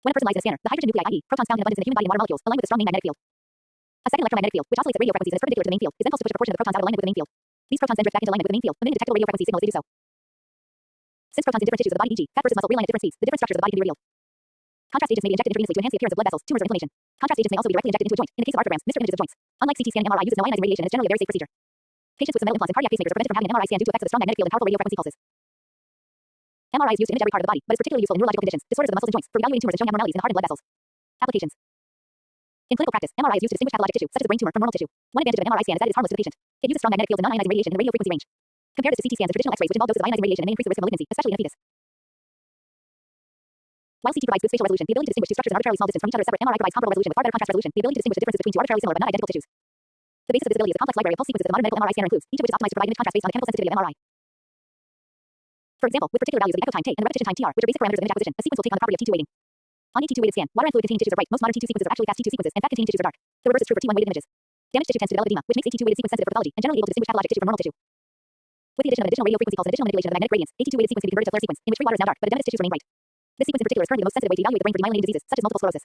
When a person lies in a scanner, the hydrogen nuclei, i.e., protons found in abundance in the human body and water molecules, align with a strong main magnetic field. A second electromagnetic field, which oscillates at radio frequencies and is perpendicular to the main field, is then pulsed to push a proportion of the protons out of alignment with the main field. These protons then drift back into alignment with the main field, emitting detectable radio frequency signals as they do so. Since protons in different tissues of the body, e.g., fat versus muscle, realign at different speeds, the different structures of the body can be revealed. Contrast agents may be injected intravenously to enhance the appearance of blood vessels, tumors, or inflammation. Contrast agents may also be directly injected into a joint. In the case of arthrograms, MR images of joints. Unlike CT scanning, MRI uses no ionizing radiation and is generally a very safe procedure. Patients with some metal implants and cardiac pacemakers are prevented from having an MRI scan due to effects of the strong magnetic field and powerful radio frequency pulses. MRI is used to image every part of the body, but is particularly useful in neurological conditions, disorders of the muscles and joints, for evaluating tumors and showing abnormalities in the heart and blood vessels. Applications. In clinical practice, MRI is used to distinguish pathologic tissue, such as the brain tumor, from normal tissue. One advantage of an MRI scan is that it is harmless to the patient. It uses strong magnetic fields and non-ionizing radiation in the radio frequency range. Compare this to CT scans and traditional X-rays, which involve doses of ionizing radiation and may increase the risk of malignancy, especially in a fetus. While CT provides good spatial resolution, the ability to distinguish two structures an arbitrarily small distance from each other is separate. MRI provides comparable resolution with far better contrast resolution, the ability to distinguish the differences between two arbitrarily similar but not identical tissues. The basis of visibility is a complex library of pulse sequences that the modern medical MRI scanner includes, each of which is optimized to provide image contrast based on the chemical sensitivity of MRI. For example, with particular values of the echo time T and the repetition time TR, which are basic parameters of image acquisition, a sequence will take on the property of T2 weighting. On a T2 weighted scan, water and fluid containing tissues are bright. Most modern T2 sequences are actually fast T2 sequences, and fat containing tissues are dark. The reverse is true for T1 weighted images. Damaged tissue tends to develop edema, which makes a T2 weighted sequence sensitive for pathology and generally able to distinguish pathologic tissue from normal tissue. With the addition of an additional radio frequency pulse and additional manipulation of the magnetic gradients, a T2 weighted sequence can be converted to a flare sequence, in which free water is now dark, but edematous tissues remain bright. This sequence in particular is currently the most sensitive way to evaluate the brain for demyelinating diseases, such as multiple sclerosis.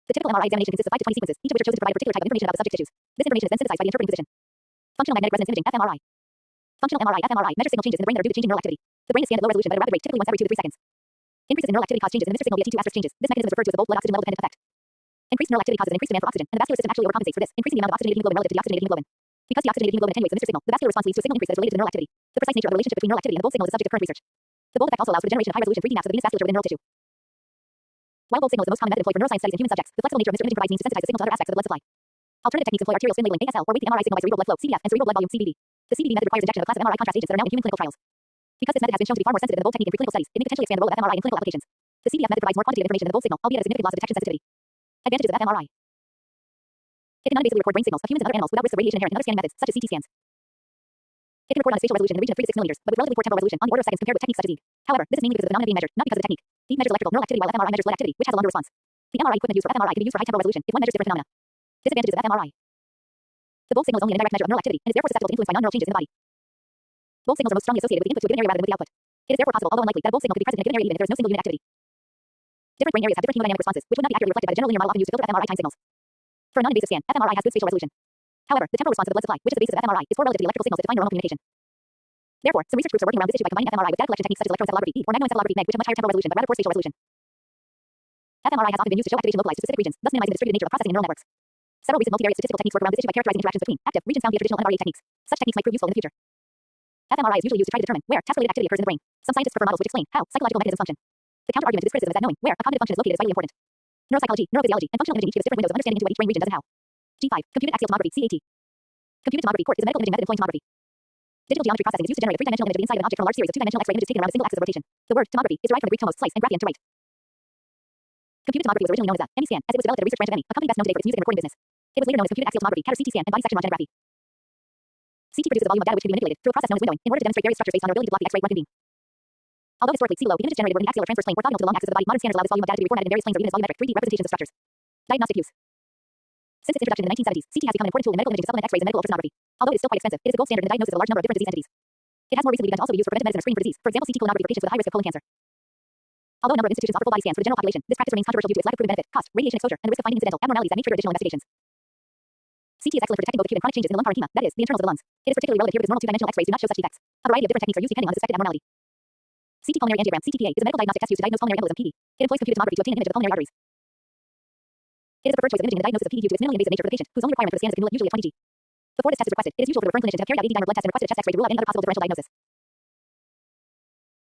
The typical MRI examination consists of 5 to 20 sequences, each of which are chosen to provide a particular type of information about the subject's tissues. This information is then synthesized by the interpreting physician. Functional magnetic resonance imaging (fMRI). Functional MRI (fMRI) measures signal changes in the brain that are due to change in neural activity. The brain is scanned at low resolution but at a rapid rate, typically once every 2 to 3 seconds. Increases in neural activity cause changes in the Mr. signal via T2 asterisk changes. This mechanism is referred to as a both blood oxygen level dependent effect. Increased neural activity causes an increased demand for oxygen, and the vascular system actually overcompensates for this, increasing the amount of oxygenated hemoglobin relative to deoxygenated hemoglobin. Because deoxygenated hemoglobin attenuates the Mr. signal, the vascular response leads to a signal increase that is related to neural activity. The precise nature of the relationship between neural activity and the Bolt signal is the subject of current research. The Bolt effect also allows for the generation of high-resolution 3D maps of the venous vasculature within neural tissue. While Bolt signal is the most common method employed for neuroscience studies in human subjects, the flexible nature of Mr. imaging provides means to sensitize the signal to other aspects of the blood supply. Alternative techniques employ arterial spin labeling (ASL) or weight the MRI signal by cerebral blood flow (CBF) and cerebral blood volume (CBV). The CBV method requires injection of a class of MRI contrast agents that are now in human clinical trials. Because this method has been shown to be far more sensitive than the Bolt technique in preclinical studies, it may potentially expand the role of fMRI in clinical applications. The CBF method provides more quantitative information than the Bolt signal, albeit at a significant loss of detection sensitivity. Advantages of fMRI. It can non-invasively record brain signals of humans and other animals without risks of radiation inherent in other scanning methods, such as CT scans. It can record on a spatial resolution in the region of 3 to 6 millimeters, but with relatively poor temporal resolution on the order of seconds compared with techniques such as EEG. However, this is mainly because of the phenomena being measured, not because of the technique. EEG measures electrical neural activity while fMRI measures blood activity, which has a longer response. The MRI equipment used for fMRI can be used for high temporal resolution if one measures different phenomena. Disadvantages of fMRI. The Bolt signal is only an indirect measure of neural activity and is therefore susceptible to influence by non-neural changes in the body. Bolt signals are most strongly associated with the input to a given area rather than with the output. It is therefore possible, although unlikely, that a Bolt signal could be present in a given area even if there is no single unit activity. Different brain areas have different hemodynamic responses, which would not be accurately reflected by the general linear model often used to filter fMRI time signals. For a non-invasive scan, fMRI has good spatial resolution. However, the temporal response of the blood supply, which is the basis of fMRI, is poor relative to the electrical signals that define neuronal communication. Therefore, some research groups are working around this issue by combining fMRI with data collection techniques such as electroencephalography (EEG) or magnoencephalography (MEG), which have much higher temporal resolution but rather poor spatial resolution. fMRI has often been used to show activation localized to specific regions, thus minimizing the distributed nature of processing in neural networks. Several recent multivariate statistical techniques work around this issue by characterizing interactions between active regions found via traditional MRI techniques. Such techniques might prove useful in the future. fMRI is usually used to try to determine where task-related activity occurs in the brain. Some scientists prefer models which explain how psychological mechanisms function. The counter-argument to this criticism is that knowing where a cognitive function is located is vitally important. Neuropsychology, neurophysiology, and functional imaging each give us different windows of understanding into what each brain region does and how. G5. Computed axial tomography (CAT). Computed tomography (CORT) is a medical imaging method employing tomography. Digital geometry processing is used to generate a three-dimensional image of the inside of an object from a large series of two-dimensional X-ray images taken around a single axis of rotation. The word tomography is derived from the Greek tomos, slice, and graphian, to write. Computed tomography was originally known as EMI scan, as it was developed at a research branch of EMI, a company best known today for its music and recording business. It was later known as computed axial tomography, CAT or CT scan, and body section roentgenography. CT produces a volume of data which can be manipulated through a process known as windowing in order to demonstrate various structures based on their ability to block the X-ray röntgen beam. Although historically CLO, the images generated were in the axial or transverse plane or orthogonal to the long axis of the body, modern scanners allow this volume of data to be reformatted in various planes or even as volumetric 3D representations of structures. Diagnostic use. Since its introduction in the 1970s, CT has become an important tool in medical imaging to supplement X-rays and medical ultrasonography. Although it is still quite expensive, it is the gold standard in the diagnosis of a large number of different disease entities. It has more recently begun to also be used for preventive medicine or screening for disease, for example CT colonography for patients with a high risk of colon cancer. Although a number of institutions offer full body scans for the general population, this practice remains controversial due to its lack of proven benefit, cost, radiation exposure, and the risk of finding incidental abnormalities that may trigger additional investigations. CT is excellent for detecting both acute and chronic changes in the lumbar and hema, that is, the internals of the lungs. It is particularly relevant here because normal two-dimensional X-rays do not show such defects. A variety of different techniques are used depending on the suspected abnormality. CT pulmonary angiogram (CTPA) is a medical diagnostic test used to diagnose pulmonary embolism (PE). It employs computed tomography to obtain an image of the pulmonary arteries. It is the preferred choice of imaging in the diagnosis of PE due to its minimally invasive nature for the patient, whose only requirement for the scan is a cannula, usually at 20 G. Before this test is requested, it is usual for the referring clinician to have carried out AD or blood tests and requested a chest X-ray to rule out any other possible differential diagnosis.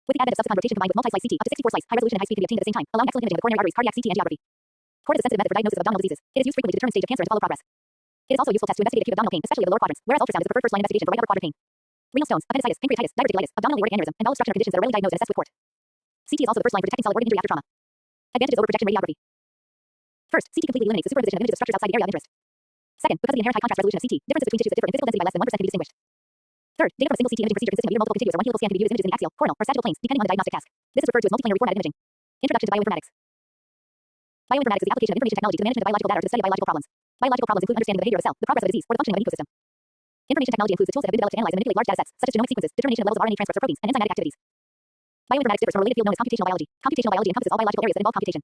With the advent of subsequent rotation combined with multi-slice CT, up to 64 slice, high resolution and high speed can be obtained at the same time, allowing excellent imaging of the coronary arteries, cardiac CT, and angiography. CORT is a sensitive method for diagnosis of abdominal diseases. It is used frequently to determine stage of cancer and to follow progress. It is also a useful test to investigate acute abdominal pain, especially of the lower quadrants, whereas ultrasound is the preferred first-line investigation for right upper quadrant pain. Renal stones, appendicitis, pancreatitis, diverticulitis, abdominal aortic aneurysm, and bowel obstruction are conditions that are rarely diagnosed and assessed with CORT. CT is also the first line for detecting solid organ injury after trauma. Advantages over projection radiography. First, CT completely eliminates the superimposition of images of structures outside the area of interest. Second, because of the inherent high contrast resolution of CT, differences between tissues that differ in physical density by less than 1% can be distinguished. Third, data from a single CT imaging procedure consisting of either multiple contiguous or one helical scan can be viewed as images in the axial, coronal, or sagittal planes, depending on the diagnostic task. This is referred to as multiplanar reformatted imaging. Introduction to bioinformatics. Bioinformatics is the application of information technology to the management of biological data or to the study of biological problems. Biological problems include understanding the behavior of a cell, the progress of a disease, or the functioning of an ecosystem. Information technology includes the tools that have been developed to analyze and manipulate large data sets, such as genomic sequences, determination of levels of RNA transcripts or proteins, and enzymatic activities. Bioinformatics differs from a related field known as computational biology. Computational biology encompasses all biological areas that involve computation.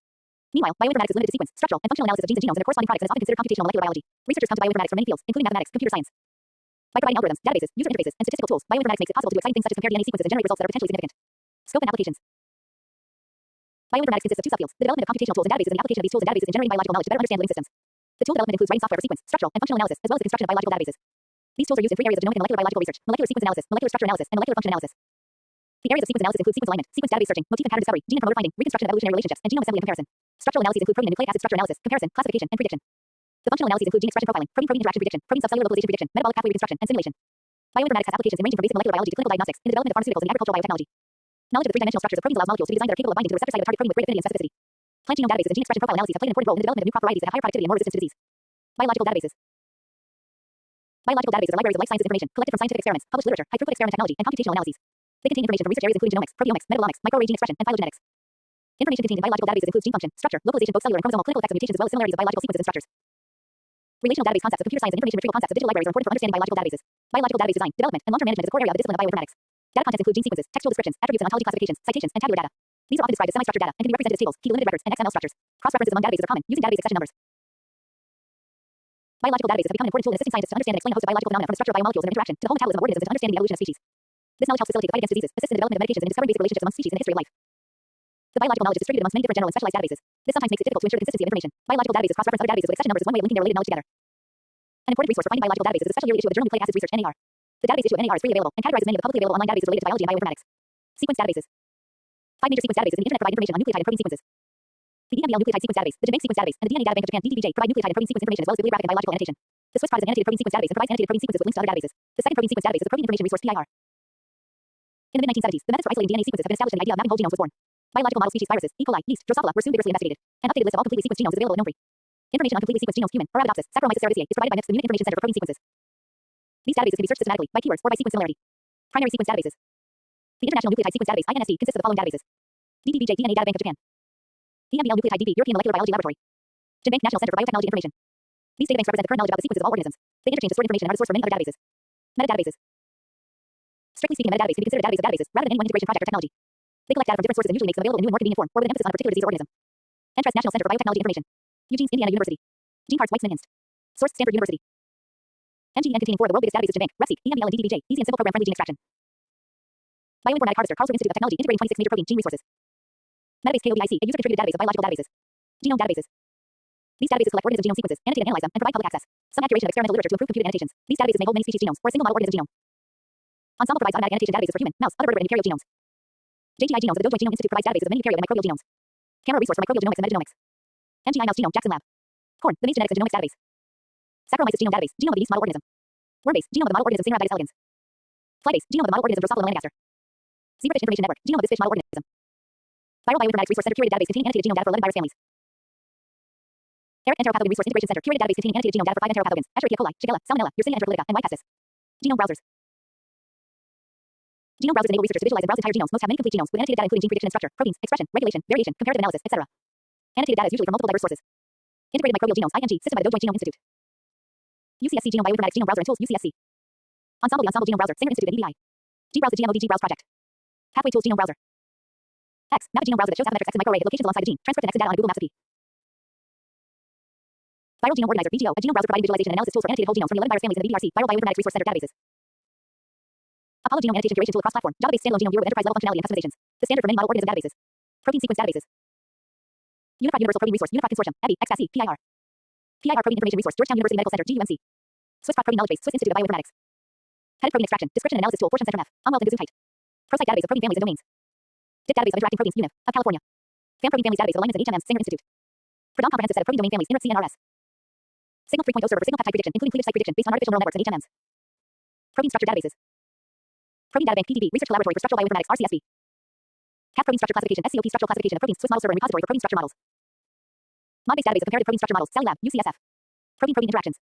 Meanwhile, bioinformatics is limited to sequence, structural, and functional analysis of genes and genomes and their corresponding products and is often considered computational molecular biology. Researchers come to bioinformatics from many fields, including mathematics, computer science. By providing algorithms, databases, user interfaces, and statistical tools, bioinformatics makes it possible to do exciting things such as compare DNA sequences and generate results that are potentially significant. Scope and applications. Bioinformatics consists of two subfields: the development of computational tools and databases and the application of these tools and databases in generating biological knowledge to better understand living systems. The tool development includes writing software for sequence, structural, and functional analysis, as well as the construction of biological databases. These tools are used in 3 areas of genomic and molecular biological research: molecular sequence analysis, molecular structure analysis, and molecular function analysis. The areas of sequence analysis include sequence alignment, sequence database searching, motif and pattern discovery, gene and promoter finding, reconstruction of evolutionary relationships, and genome assembly and comparison. Structural analyses include protein and nucleic acid structure analysis, comparison, classification, and prediction. The functional analyses include gene expression profiling, protein-protein interaction prediction, protein subcellular localization prediction, metabolic pathway reconstruction, and simulation. Bioinformatics has applications ranging from basic molecular biology to clinical diagnostics, in the development of pharmaceuticals and agricultural biotechnology. Knowledge of the three-dimensional structures of proteins allows molecules to be designed that are capable of binding to the receptor site of the target protein with great affinity and specificity. Plant genome databases and gene expression profile analyses have played an important role in the development of new crop varieties that have higher productivity and more resistance to disease. Biological databases. Biological databases are libraries of life sciences information collected from scientific experiments, published literature, high-throughput experiment technology, and computational analyses. They contain information from research areas including genomics, proteomics, metabolomics, microarray gene expression, and phylogenetics. Information contained in biological databases includes gene function, structure, localization, both cellular and chromosomal, clinical effects of mutations, as well as similarities of biological sequences and structures. Relational database concepts of computer science and information retrieval concepts of digital libraries are important for understanding biological databases. Biological database design, development, and long-term management is a core area of the discipline of bioinformatics. Data contents include gene sequences, textual descriptions, attributes and ontology classifications, citations, and tabular data. These are often described as semi-structured data and can be represented as tables, key delimited records, and XML structures. Cross-references among databases are common, using database accession numbers. Biological databases have become an important tool in assisting scientists to understand and explain a host of biological phenomena from the structure of biomolecules and their interaction to the whole metabolism of organisms and to understanding the evolution of species. This knowledge helps facilitate the fight against diseases, assists in the development of medications, and in discovering basic relationships among species in the history of life. The biological knowledge is distributed amongst many different general and specialized databases. This sometimes makes it difficult to ensure the consistency of information. Biological databases cross-reference other databases with accession numbers as one way of linking their related knowledge together. An important resource for finding biological databases is the special yearly issue of the Journal Nucleic Acids Research, NAR. The database issue of NAR is freely available and categorizes many of the publicly available online databases related to biology and bioinformatics. Sequence databases. 5 major sequence databases in the internet provide information on nucleotide and protein sequences. The EMBL Nucleotide Sequence Database, the Genbank Sequence Database, and the DNA Data Bank of Japan (DDBJ) provide nucleotide and protein sequence information as well as bibliographic and biological annotation. The Swiss Prot is an annotated protein sequence database and provides annotated protein sequences with links to other databases. The second protein sequence database is the Protein Information Resource (PIR). In the mid-1970s, the methods for isolating DNA sequences have been established and the idea of mapping whole genomes was born. Biological model species viruses, E. coli, yeast, Drosophila were soon vigorously investigated. An updated list of all completely sequenced genomes is available at Nombre. Information on completely sequenced genomes human, Arabidopsis, Saccharomyces cerevisiae is provided by MIPS, the Munich Information Center for Protein Sequences. These databases can be searched systematically by keywords or by sequence similarity. Primary sequence databases. The International Nucleotide Sequence Database (INSD) consists of the following databases: DDBJ DNA Data Bank of Japan, EMBL Nucleotide DB European Molecular Biology Laboratory, Genbank National Center for Biotechnology Information. These databanks represent the current knowledge about the sequences of all organisms. They interchange to store information and are the source for many other databases. Metadatabases. Strictly speaking, a metadatabase can be considered a database of databases rather than any one integration project or technology. They collect data from different sources and usually makes them available in new and more convenient form, or with an emphasis on a particular disease or organism. Entrust National Center for Biotechnology Information, Eugene's Indiana University, GeneParts Weizmann Inst. Source Stanford University. MGEN containing 4 of the world's biggest databases: Genbank, RepSeq, EMBL, and DDBJ. Easy and simple program-friendly gene extraction. Bioinformatic Harvester, Karlsruhe Institute of Technology, integrating 26 major protein gene resources. Metabase KOBIC, a user-contributed database of biological databases. Genome databases. These databases collect organism genome sequences, annotate and analyze them, and provide public access. Some accuracy of experimental literature to improve computed annotations. These databases may hold many species genomes, or a single model organism's genome. Ensemble provides automatic annotation databases for human, mouse, other vertebrate, and eukaryote genomes. JGI Genomes of the Doe Joint Genome Institute provides databases of many eukaryote and microbial genomes. Camera resource for microbial genomics and metagenomics. MGI Mouse Genome, Jackson Lab. Corn, the Maze Genetics and Genomics Database. Saccharomyces Genome Database, genome of the yeast model organism. Wormbase, genome of the model organism Caenorhabditis elegans. Flybase, genome of the model organism Drosophila melanogaster. Zebrafish Information Network, genome of this fish model organism. Viral Bioinformatics Resource Center, curated database containing annotated genome data for 11 virus families. ERIC Enteropathogen Resource Integration Center, curated database containing annotated genome data for 5 enteropathogens: Escherichia coli, Shigella, Salmonella, Yersinia enterocolitica, and Y. cassis. Genome browsers. Genome browsers enable researchers to visualize and browse entire genomes. Most have many complete genomes with annotated data including gene prediction and structure, proteins, expression, regulation, variation, comparative analysis, etc. Annotated data is usually from multiple diverse sources. Integrated Microbial Genomes (IMG) system by the Doe Joint Genome Institute. UCSC Genome Bioinformatics Genome Browser and Tools UCSC. Ensemble the Ensemble Genome Browser, Sanger Institute and EBI. GBrowse the GMOD Browse Project. Pathway Tools Genome Browser. X, map a genome browser that shows Affymetrix X and microarray hit locations alongside the gene, transcript and exit data on a Google Maps API. Viral Genome Organizer (VGO), a genome browser providing visualization and analysis tools for annotated whole genomes from the 11 virus families in the BBRC, Viral Bioinformatics Resource Center databases. Apollo Genome Annotation Curation Tool across platform, Java-based standalone genome viewer with enterprise-level functionality and customizations. The standard for many model organism databases. Protein sequence databases. Unified Universal Protein Resource, Unified Consortium, EBI, XACC, PIR. PIR Protein Information Resource, Georgetown University Medical Center, GUMC. Swiss Prot Protein Knowledge Base, Swiss Institute of Bioinformatics. Headed Protein Extraction, Description and Analysis Tool, Fortune Center F, Umwelt and Gesundheit. ProCyte Database of Protein Families and Domains. DIP Database of Interacting Proteins, UNIV, of California. FAM Protein Families Database of Alignments and HMMs, Sanger Institute. Prodom Comprehensive Set of Protein Domain Families, INRIC CNRS. Signal 3.0 Server for signal peptide prediction, including cleavage site prediction based on artificial neural networks and HMMs. Protein Structure Databases. Protein Data Bank (PDB), Research Laboratory for Structural Bioinformatics (RCSB). CAP Protein Structure Classification, SCOP Structural Classification of Proteins, Swiss Model Server and Repository for Protein Structure Models. ModBase Database of Comparative Protein Structure Models, Cell Lab, UCSF. Protein Interactions.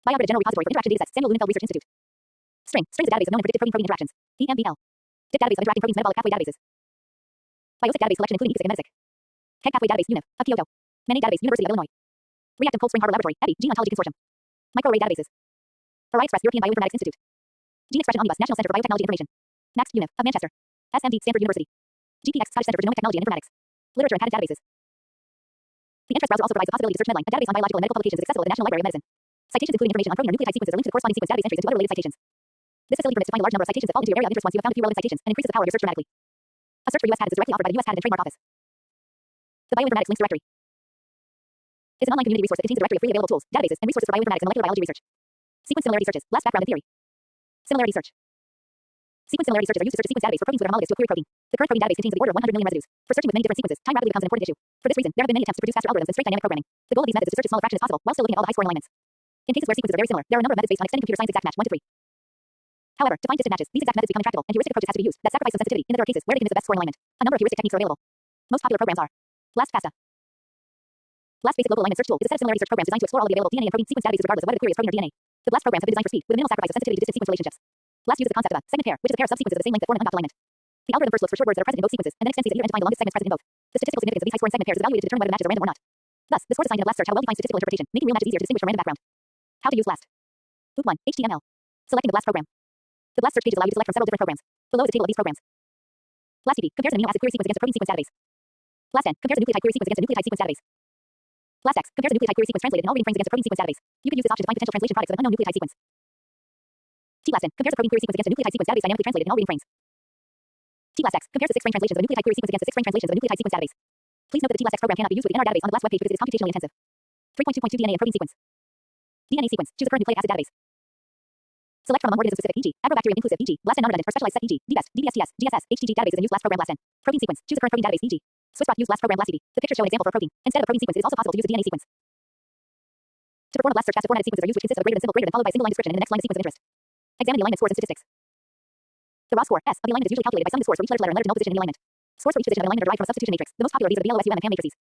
Bioagric General Repository for Interaction Datasets, Samuel Lunenfeld Research Institute. Strings is a database of known and predicted protein interactions. EMBL. DIP Database of Interacting Proteins Metabolic Pathway Databases. Biosic Database Collection including EPISC and Medisic. KEGG Pathway Database, UNIV, of Kyoto. Many Database, University of Illinois. Reactive Cold Spring Harbor Laboratory, EBI, Gene Ontology Consortium. Microarray Databases. Array Express, European Bioinformatics Institute. Gene Expression Omnibus, National Center for Biotechnology Information. MAX, UNIV, of Manchester. SMD, Stanford University. GPX, Scottish Center for Genomic Technology and Informatics. Literature and patent databases. The Interest browser also provides the possibility to search Medline, a database on biological and medical publications, is accessible at the National Library of Medicine. Citations including information on protein or nucleotide sequences are linked to the corresponding sequence database entries and to other related citations. This facility permits to find a large number of citations that fall into your area of interest once you have found a few relevant citations and increases the power of your search dramatically. A search for U.S. patents is directly offered by the U.S. Patent and Trademark Office. The Bioinformatics Links Directory is an online community resource that contains a directory of freely available tools, databases, and resources for bioinformatics and molecular biology research. Sequence similarity searches, last background and theory. Similarity search. Sequence similarity searches are used to search a sequence database for proteins that are homologous to a query protein. The current protein database contains of the order of 100 million residues. For searching with many different sequences, time rapidly becomes an important issue. For this reason, there have been many attempts to produce faster algorithms and straight dynamic programming. The goal of these methods is to search as small a fraction as possible, while still looking at all the high-scoring alignments. In cases where sequences are very similar, there are a number of methods based on extending computer science exact match 1 to 3. However, to find distant matches, these exact methods become intractable, and heuristic approaches have to be used that sacrifice some sensitivity in that there are cases where they can miss the best scoring alignment. A number of heuristic techniques are available. Most popular programs are LastFASTA. BLAST Basic Global Alignment Search Tool is a set of similarity search programs designed to explore all of the available DNA and protein sequence databases regardless of whether the query is protein or DNA. The BLAST programs have been designed for speed, with minimal sacrifice of sensitivity to distant sequence relationships. BLAST uses the concept of a segment pair, which is a pair of subsequences of the same length that form an unbound alignment. The algorithm first looks for short words that are present in both sequences, and then extends these at either end to find the longest segments present in both. The statistical significance of these high-scoring segment pairs is evaluated to determine whether matches are random or not. Thus, the scores assigned in a BLAST search have a well-defined statistical interpretation, making real matches easier to distinguish from random background. How to use BLAST. Boot 1. HTML. Selecting the BLAST program. The BLAST search pages allow you to select from several different programs. Below is a table of these programs. BLASTDB compares an amino acid query sequence against a protein sequence database. BLASTN compares a nucleotide query sequence against a nucleotide sequence database. BLASTX compares a nucleotide query sequence translated in all reading frames against a protein sequence database. You can use this option to find potential translation products of an unknown nucleotide sequence. TBLASTN compares a protein query sequence against a nucleotide sequence database dynamically translated in all reading frames. TBLASTX compares the 6-frame translations of a nucleotide query sequence against the 6-frame translations of a nucleotide sequence database. Please note that the TBLASTX program cannot be used within our database on the BLAST web page because it is computationally intensive. 3.2.2 DNA and protein sequence. DNA sequence. Choose a current nucleic acid database. Select from among organism specific e.g. Agrobacterium inclusive e.g. BLAST and non-redundant or specialized set e.g. DBEST, DBSTS, GSS, HGG databases and use BLAST program BLASTN. Protein sequence. Choose a current protein database e.g. SwissRock use BLAST program BLASTDB. The pictures show an example for a protein. Instead of a protein sequence, it is also possible to use a DNA sequence. To perform a BLAST search, faster formatted sequences are used which consists of a greater than symbol greater than followed by a single line description and the next line the sequence of interest. Examine the alignment scores and statistics. The raw score, S, of the alignment is usually calculated by summing the scores for each letter and letter to null position in the alignment. Scores for each position of alignment are derived from a substitution matrix. The most popular of these are the LOSUM and PAM matrices.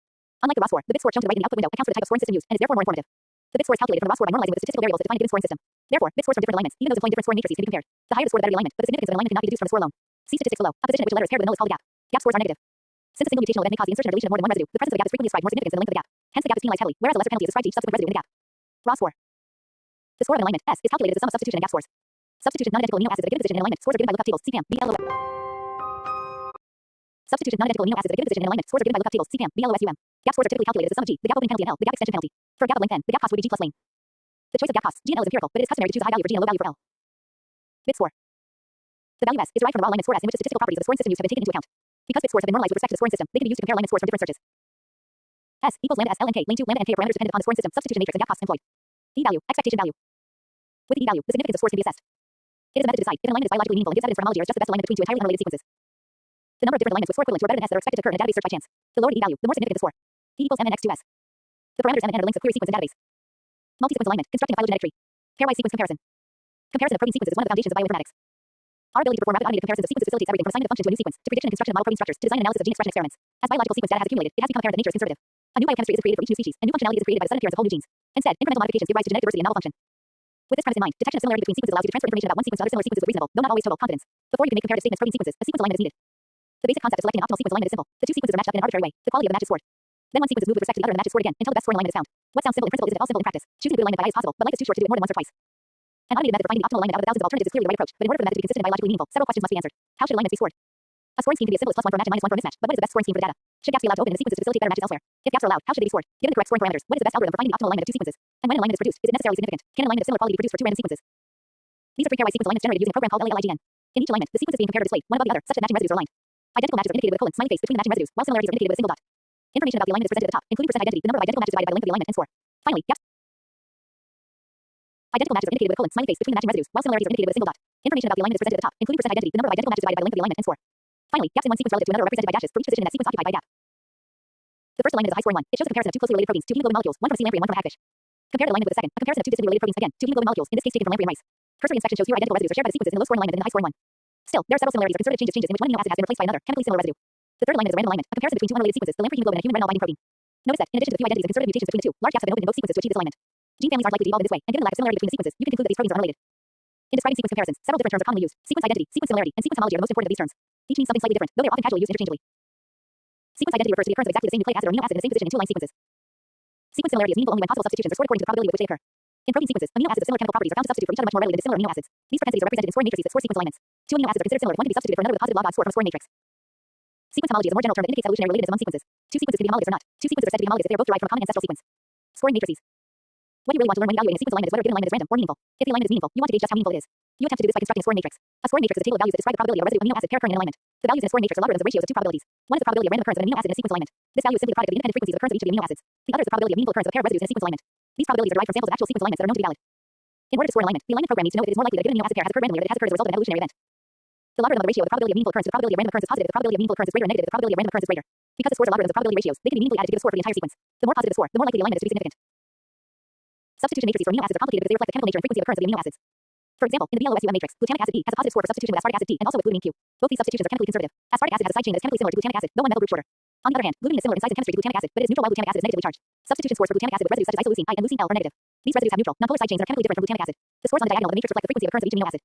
Unlike the raw score, the bit score shown to the right in the output window accounts for the type of scoring system used and is therefore more informative. The bit score is calculated from the raw score by normalizing with the statistical variables that define a given scoring system. Therefore, bit scores from different alignments, even those employing different scoring matrices, can be compared. The higher the score, the better the alignment, but the significance of an alignment cannot be deduced from the score alone. See statistics below. A position at which a letter is paired with a null is called a gap. Gap scores are negative. Since a single mutational event may cause the insertion or deletion of more than one residue, the presence of the gap is frequently ascribed more significance than the length of the gap. Hence, the gap is penalized heavily, whereas a lesser penalty is ascribed to each subsequent residue in the gap. Raw score. The score of an alignment, S, is calculated as the sum of substitution and gap scores. Substitution non-identical amino acids at a given position in alignment. Scores are given by lookup tables. See PAM, BLOSUM. Substitution non-identical amino acids at a given position in alignment. Scores are given by lookup tables. See PAM, BLOSUM. Gap scores are typically calculated as the sum of G, the gap opening penalty and L, the gap extension penalty. For a gap of length N, the gap cost would be G plus lane. The choice of gap costs, G and L, is empirical, but it is customary to choose a high value for G and a low value for L. Bit score. The value S is derived from the raw alignment score S in which the statistical properties of the scoring system used have been taken into account. Because bit scores have been normalized with respect to the scoring system, they can be used to compare alignment scores from different searches. S equals lambda S L and K, lane 2 lambda and K are parameters dependent upon the scoring system, substitution matrix and gap costs employed. E value, expectation value. With the E value, the significance of scores can be assessed. It is a method to decide if an alignment is biologically meaningful and gives evidence for homology or is just the best alignment between two entirely unrelated sequences. The number of different alignments with score equivalent to or better than S that are expected to occur in a database search by chance. The lower the E value, the more significant the score. E equals M and X 2S. The parameters M and N are lengths of query sequence and database. Multi-sequence alignment, constructing a phylogenetic tree. Pairwise sequence comparison. Comparison of protein sequences is one of the foundations of bioinformatics. Our ability to perform rapid automated comparisons of sequences facilitates everything from assignment of function to a new sequence, to prediction and construction of model protein structures, to design and analysis of gene expression experiments. As biological sequence data has accumulated, it has become apparent that nature is conservative. A new biochemistry is created for each new species, and new functionality is created by the sudden appearance of whole new genes. Instead, incremental modifications give rise to genetic diversity and novel function. With this premise in mind, detection of similarity between sequences allows you to transfer information about one sequence to other similar sequences with reasonable, though not always total, confidence. Before you can make comparative statements protein sequences, a sequence alignment is needed. The basic concept of selecting an optimal sequence alignment is simple. The two sequences are matched up in an arbitrary way. The quality of the match is scored. Then one sequence is moved with respect to the other and the match is scored again until the best scoring alignment is found. What sounds simple in principle isn't at all simple in practice. Choosing a good alignment by eye is possible, but life is too short to do it more than once or twice. An automated method for finding the optimal alignment out of the thousands of alternatives is clearly the right approach, but in order for the method to be consistent and biologically meaningful, several questions must be answered. How should alignments be scored? A scoring scheme can be as simple as +1 for a match and -1 for a mismatch, but what is the best scoring scheme for the data? Should gaps be allowed to open in the sequences to facilitate better matches elsewhere? If gaps are allowed, how should they be scored? Given the correct scoring parameters, what is the best algorithm for finding the optimal alignment of two sequences? And when an alignment is produced, is it necessarily significant? Can an alignment of similar quality be produced for two random sequences? These are three pairwise sequence alignments generated using a program called LALIGN. In each alignment, the sequences being compared are displayed, one above the other, such that matching residues are aligned. Identical matches are indicated with a colon, smiley face between the matching residues, while similarities are indicated with a single dot. Information about the alignment is presented at the top, including percent identity, the number of identical matches divided by the length of the alignment, and score. Finally, gaps. Identical matches are indicated with a colon, smiley face between the matching residues, while similarities are indicated with a single dot. Information about the alignment is presented at the top, including percent identity, the number of identical matches divided by the length of the alignment, and score. Finally, gaps in one sequence relative to another are represented by dashes for each position in that sequence occupied by a gap. The first alignment is a high-scoring one. It shows a comparison of two closely related proteins, two hemoglobin molecules, one from C. lamprey and one from hagfish. Compare the alignment with the second, a comparison of two distantly related proteins, again, two hemoglobin molecules, in this case taken from lamprey and rice. Cursory inspection shows fewer identical residues are shared by the sequences in the low-scoring alignment than in the high-scoring one. Still, there are several similarities or concerted changes in which one amino acid has been replaced by another, chemically similar residue. The third alignment is a random alignment, a comparison between two unrelated sequences, the lamprey hemoglobin and a human retinol binding protein. Notice that, in addition to the few identities and concerted mutations between the two, large gaps have been opened in both sequences to achieve this alignment. Gene families aren't likely to evolve in this way, and given the lack of similarity between the sequences, you can conclude that these proteins are unrelated. In describing sequence comparisons, several different terms are commonly used. Sequence identity, sequence similarity, and sequence homology are the most important of these terms. Each means something slightly different, though they are often casually used interchangeably. Sequence identity refers to the occurrence of exactly the same nucleic acid or amino acid in the same position in two aligned sequences. Sequence similarity is meaningful only when possible substitutions are scored according to the probability with which they occur. In protein sequences, amino acids of similar chemical properties are found to substitute for each other much more readily than dissimilar amino acids. These propensities are represented in scoring matrices that score sequence alignments. Two amino acids are considered similar if one can be substituted for another with a positive log odds score from a scoring matrix. Sequence homology is a more general term that indicates evolutionary relatedness among sequences. Two sequences can be homologous or not. Two sequences are said to be homologous if they are both derived from a common ancestral sequence. Scoring matrices. What you really want to learn when evaluating a sequence alignment is whether a given alignment is random or meaningful. If the alignment is meaningful, you want to gauge just how meaningful it is. You attempt to do this by constructing a scoring matrix. A scoring matrix is a table of values that describe the probability of a residue amino acid pair occurring in alignment. The values in a scoring matrix are logarithms of ratios of two probabilities. One is the probability of random occurrence of an amino acid in a sequence alignment. This value is simply the product of the independent frequencies of occurrence of each of the amino acids. The other is the probability of meaningful occurrence of a pair of residues in a sequence alignment. These probabilities are derived from samples of actual sequence alignments that are known to be valid. In order to score an alignment, the alignment program needs to know if it is more likely that a given amino acid pair has occurred randomly or that it has occurred as a result of an evolutionary event. The logarithm of the ratio of the probability of meaningful occurrence to the probability of random occurrence is positive if the probability of meaningful occurrence is greater and negative if the probability of random occurrence is greater. Because the scores are logarithms of probability ratios, they can be meaningfully added to give a score for the entire sequence. The more positive the score, the more likely the alignment is to be significant. Substitution matrices for amino acids are complicated because they reflect the chemical nature and frequency of occurrence of the amino acids. For example, in the BLOSUM matrix, glutamic acid E has a positive score for substitution with aspartic acid D and also with glutamine Q. Both these substitutions are chemically conservative. Aspartic acid has a side chain that is chemically similar to glutamic acid, though one methyl group shorter. On the other hand, glutamine is similar in size and chemistry to glutamic acid, but it is neutral while glutamic acid is negatively charged. Substitution scores for glutamic acid with residues such as isoleucine I and leucine L are negative. These residues have neutral, nonpolar side chains and are chemically different from glutamic acid. The scores on the diagonal of the matrix reflect the frequency of occurrence of each amino acid.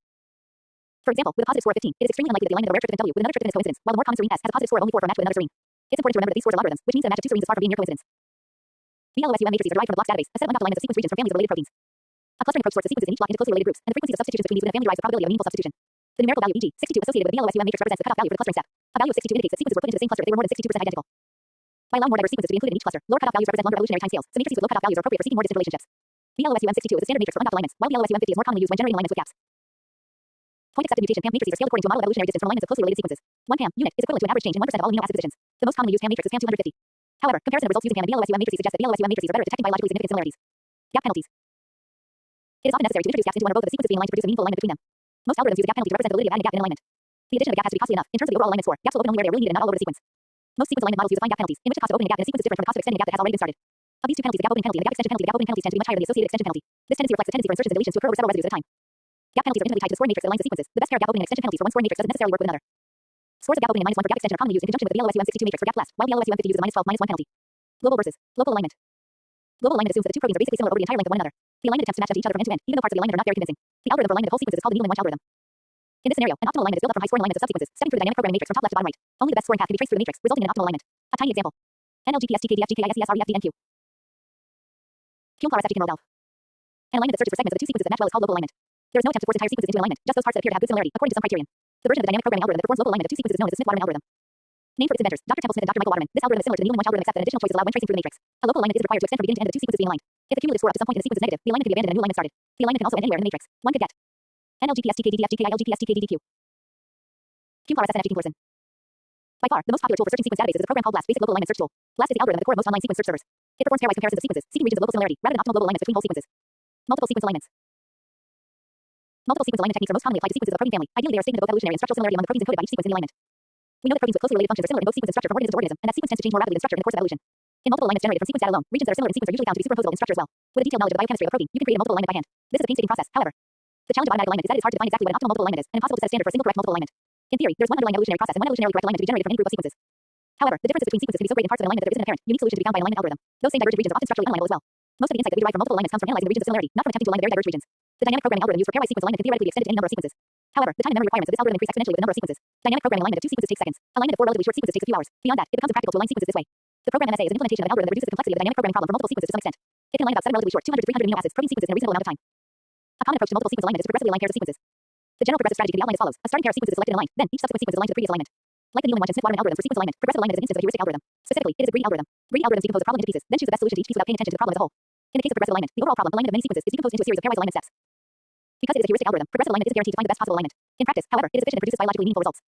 For example, with a positive score of 15, it is extremely unlikely that the alignment of a rare tryptophan W with another tryptophan is coincidence, while the more common serine S has a positive score of only 4 for a match with another serine. It's important to remember that these scores are logarithms, which means that a match of two serines is far from being near coincidence. BLOSUM matrices are derived from the blocks database, a set of unmapped alignments of sequence regions from families of related proteins. A clustering approach sorts the sequences in each block into closely related groups, and the frequencies of substitutions between these within a family derives the probability of a meaningful substitution. The numerical value e.g. 62 associated with the VLOSUM matrix represents the cutoff value for the clustering step. A value of 62 indicates that sequences were put into the same cluster if they were more than 62% identical. By allowing more diverse sequences to be included in each cluster, lower cutoff values represent longer evolutionary timescales, so matrices with low cutoff values are appropriate for seeking more distant relationships. VLOSUM 62 is a standard matrix for unbound alignments, while VLOSUM 50 is more commonly used when generating alignments with gaps. Point accepted mutation PAM matrices are scaled according to a model of evolutionary distance from alignments of closely related sequences. 1 PAM unit is equivalent to an average change in 1% of all amino acid positions. The most commonly used PAM matrix is PAM 250. However, comparison of results using PAM and VLOSUM matrices suggests that VLOSUM matrices are better at detecting biologically significant similarities. Gap penalties. It is often necessary to introduce gaps into one or both of the sequences being aligned to produce a meaningful alignment between them. Most algorithms use a gap penalty to represent the validity of adding a gap in an alignment. The addition of a gap has to be costly enough. In terms of the overall alignment score, gaps will open only where they are really needed and not all over the sequence. Most sequence alignment models use defined gap penalties, in which the cost of opening a gap in a sequence is different from the cost of extending a gap that has already been started. Of these two penalties, the gap opening penalty and the gap extension penalty, the gap opening penalties tend to be much higher than the associated extension penalty. This tendency reflects a tendency for insertions and deletions to occur over several residues at a time. Gap penalties are intimately tied to the scoring matrix that aligns the sequences. The best pair of gap opening and extension penalties for one scoring matrix doesn't necessarily work with another. Scores of gap opening and -1 for gap extension are commonly used in conjunction with the VLOSUM 62 matrix for gap blast, while VLOSUM 50 uses a -12 -1 penalty. Global versus local alignment. Global alignment assumes that the two proteins are basically similar over the entire length of one another. The alignment attempts to match them to each other from end to end, even though parts of the alignment are not very convincing. The algorithm for alignment of whole sequences is called the Needleman-Wunsch algorithm. In this scenario, an optimal alignment is built up from high-scoring alignments of subsequences, stepping through the dynamic programming matrix from top left to bottom right. Only the best scoring path can be traced through the matrix, resulting in an optimal alignment. A tiny example. NLGPSTKDFGKISESREFDNQ. QMPLAR-SFGKMORDALF. An alignment that searches for segments of the two sequences that match well is called local alignment. There is no attempt to force entire sequences into alignment, just those parts that appear to have good similarity, according to some criterion. The version of the dynamic programming algorithm that performs local alignment of two sequences is known as the Smith-Waterman algorithm. Named for its inventors, Dr. Temple Smith and Dr. Michael Waterman, this algorithm is similar to the Needleman-Wunsch algorithm except that an additional choice is allowed when tracing through the matrix. A local alignment is required to extend from beginning to end of the two sequences being aligned. If the cumulative score up to some point in the sequence is negative, the alignment can be abandoned and a new alignment started. The alignment can also end anywhere in the matrix. One could get NLGPSTKDFGKILGPSTKDDQ. QMPLAR-SFNFG Person. By far, the most popular tool for searching sequence databases is a program called BLAST, Basic Local Alignment Search Tool. BLAST is the algorithm at the core of most online sequence search servers. It performs pairwise comparisons of sequences, seeking regions of local similarity, rather than optimal global alignments between whole sequences. Multiple sequence alignments. Multiple sequence alignment techniques are most commonly applied to sequences of a protein family. Ideally, they are a statement of both evolutionary and structural similarity among the proteins encoded by each sequence in the alignment. We know that proteins with closely related functions are similar in both sequence and structure from organism to organism, and that sequence tends to change more rapidly than structure in the course of evolution. In multiple alignments generated from sequence data alone, regions that are similar in sequence are usually found to be superimposable in structure as well. With a detailed knowledge of the biochemistry of a protein, you can create a multiple alignment by hand. This is a painstaking process, however. The challenge of automatic alignment is that it is hard to define exactly what an optimal multiple alignment is, and impossible to set a standard for a single correct multiple alignment. In theory, there is one underlying evolutionary process and one evolutionarily correct alignment to be generated from any group of sequences. However, the differences between sequences can be so great in parts of an alignment that there isn't an apparent, unique solution to be found by an alignment algorithm. Those same divergent regions are often structurally unalignable as well. Most of the insight that we derive from multiple alignments comes from analyzing the regions of similarity, not from attempting to align the very divergent regions. The dynamic programming algorithm used for pairwise sequence alignment can theoretically be extended to any number of sequences. However, the time and memory requirements of this algorithm increase exponentially with the number of sequences. Dynamic programming alignment of two sequences takes seconds. Alignment of four relatively short sequences takes a few hours. Beyond that, it becomes impractical to align sequences this way. The program MSA is an implementation of an algorithm that reduces the complexity of the dynamic programming problem for multiple sequences to some extent. It can align about 7 relatively short 200 to 300 amino acids protein sequences in a reasonable amount of time. A common approach to multiple sequence alignment is to progressively align pairs of sequences. The general progressive strategy can be outlined as follows. A starting pair of sequences is selected and aligned, then each subsequent sequence is aligned to the previous alignment. Like the Needleman-Wunsch and Smith-Waterman algorithm for sequence alignment, progressive alignment is an instance of a heuristic algorithm. Specifically, it is a greedy algorithm. Greedy algorithms decompose a problem into pieces, then choose the best solution to each piece without paying attention to the problem as a whole. In the case of progressive alignment, the overall problem, alignment of many sequences, is decomposed into a series of pairwise alignment steps. Because it is a heuristic algorithm, progressive alignment isn't guaranteed to find the best possible alignment. In practice, however, it is efficient and produces biologically meaningful results.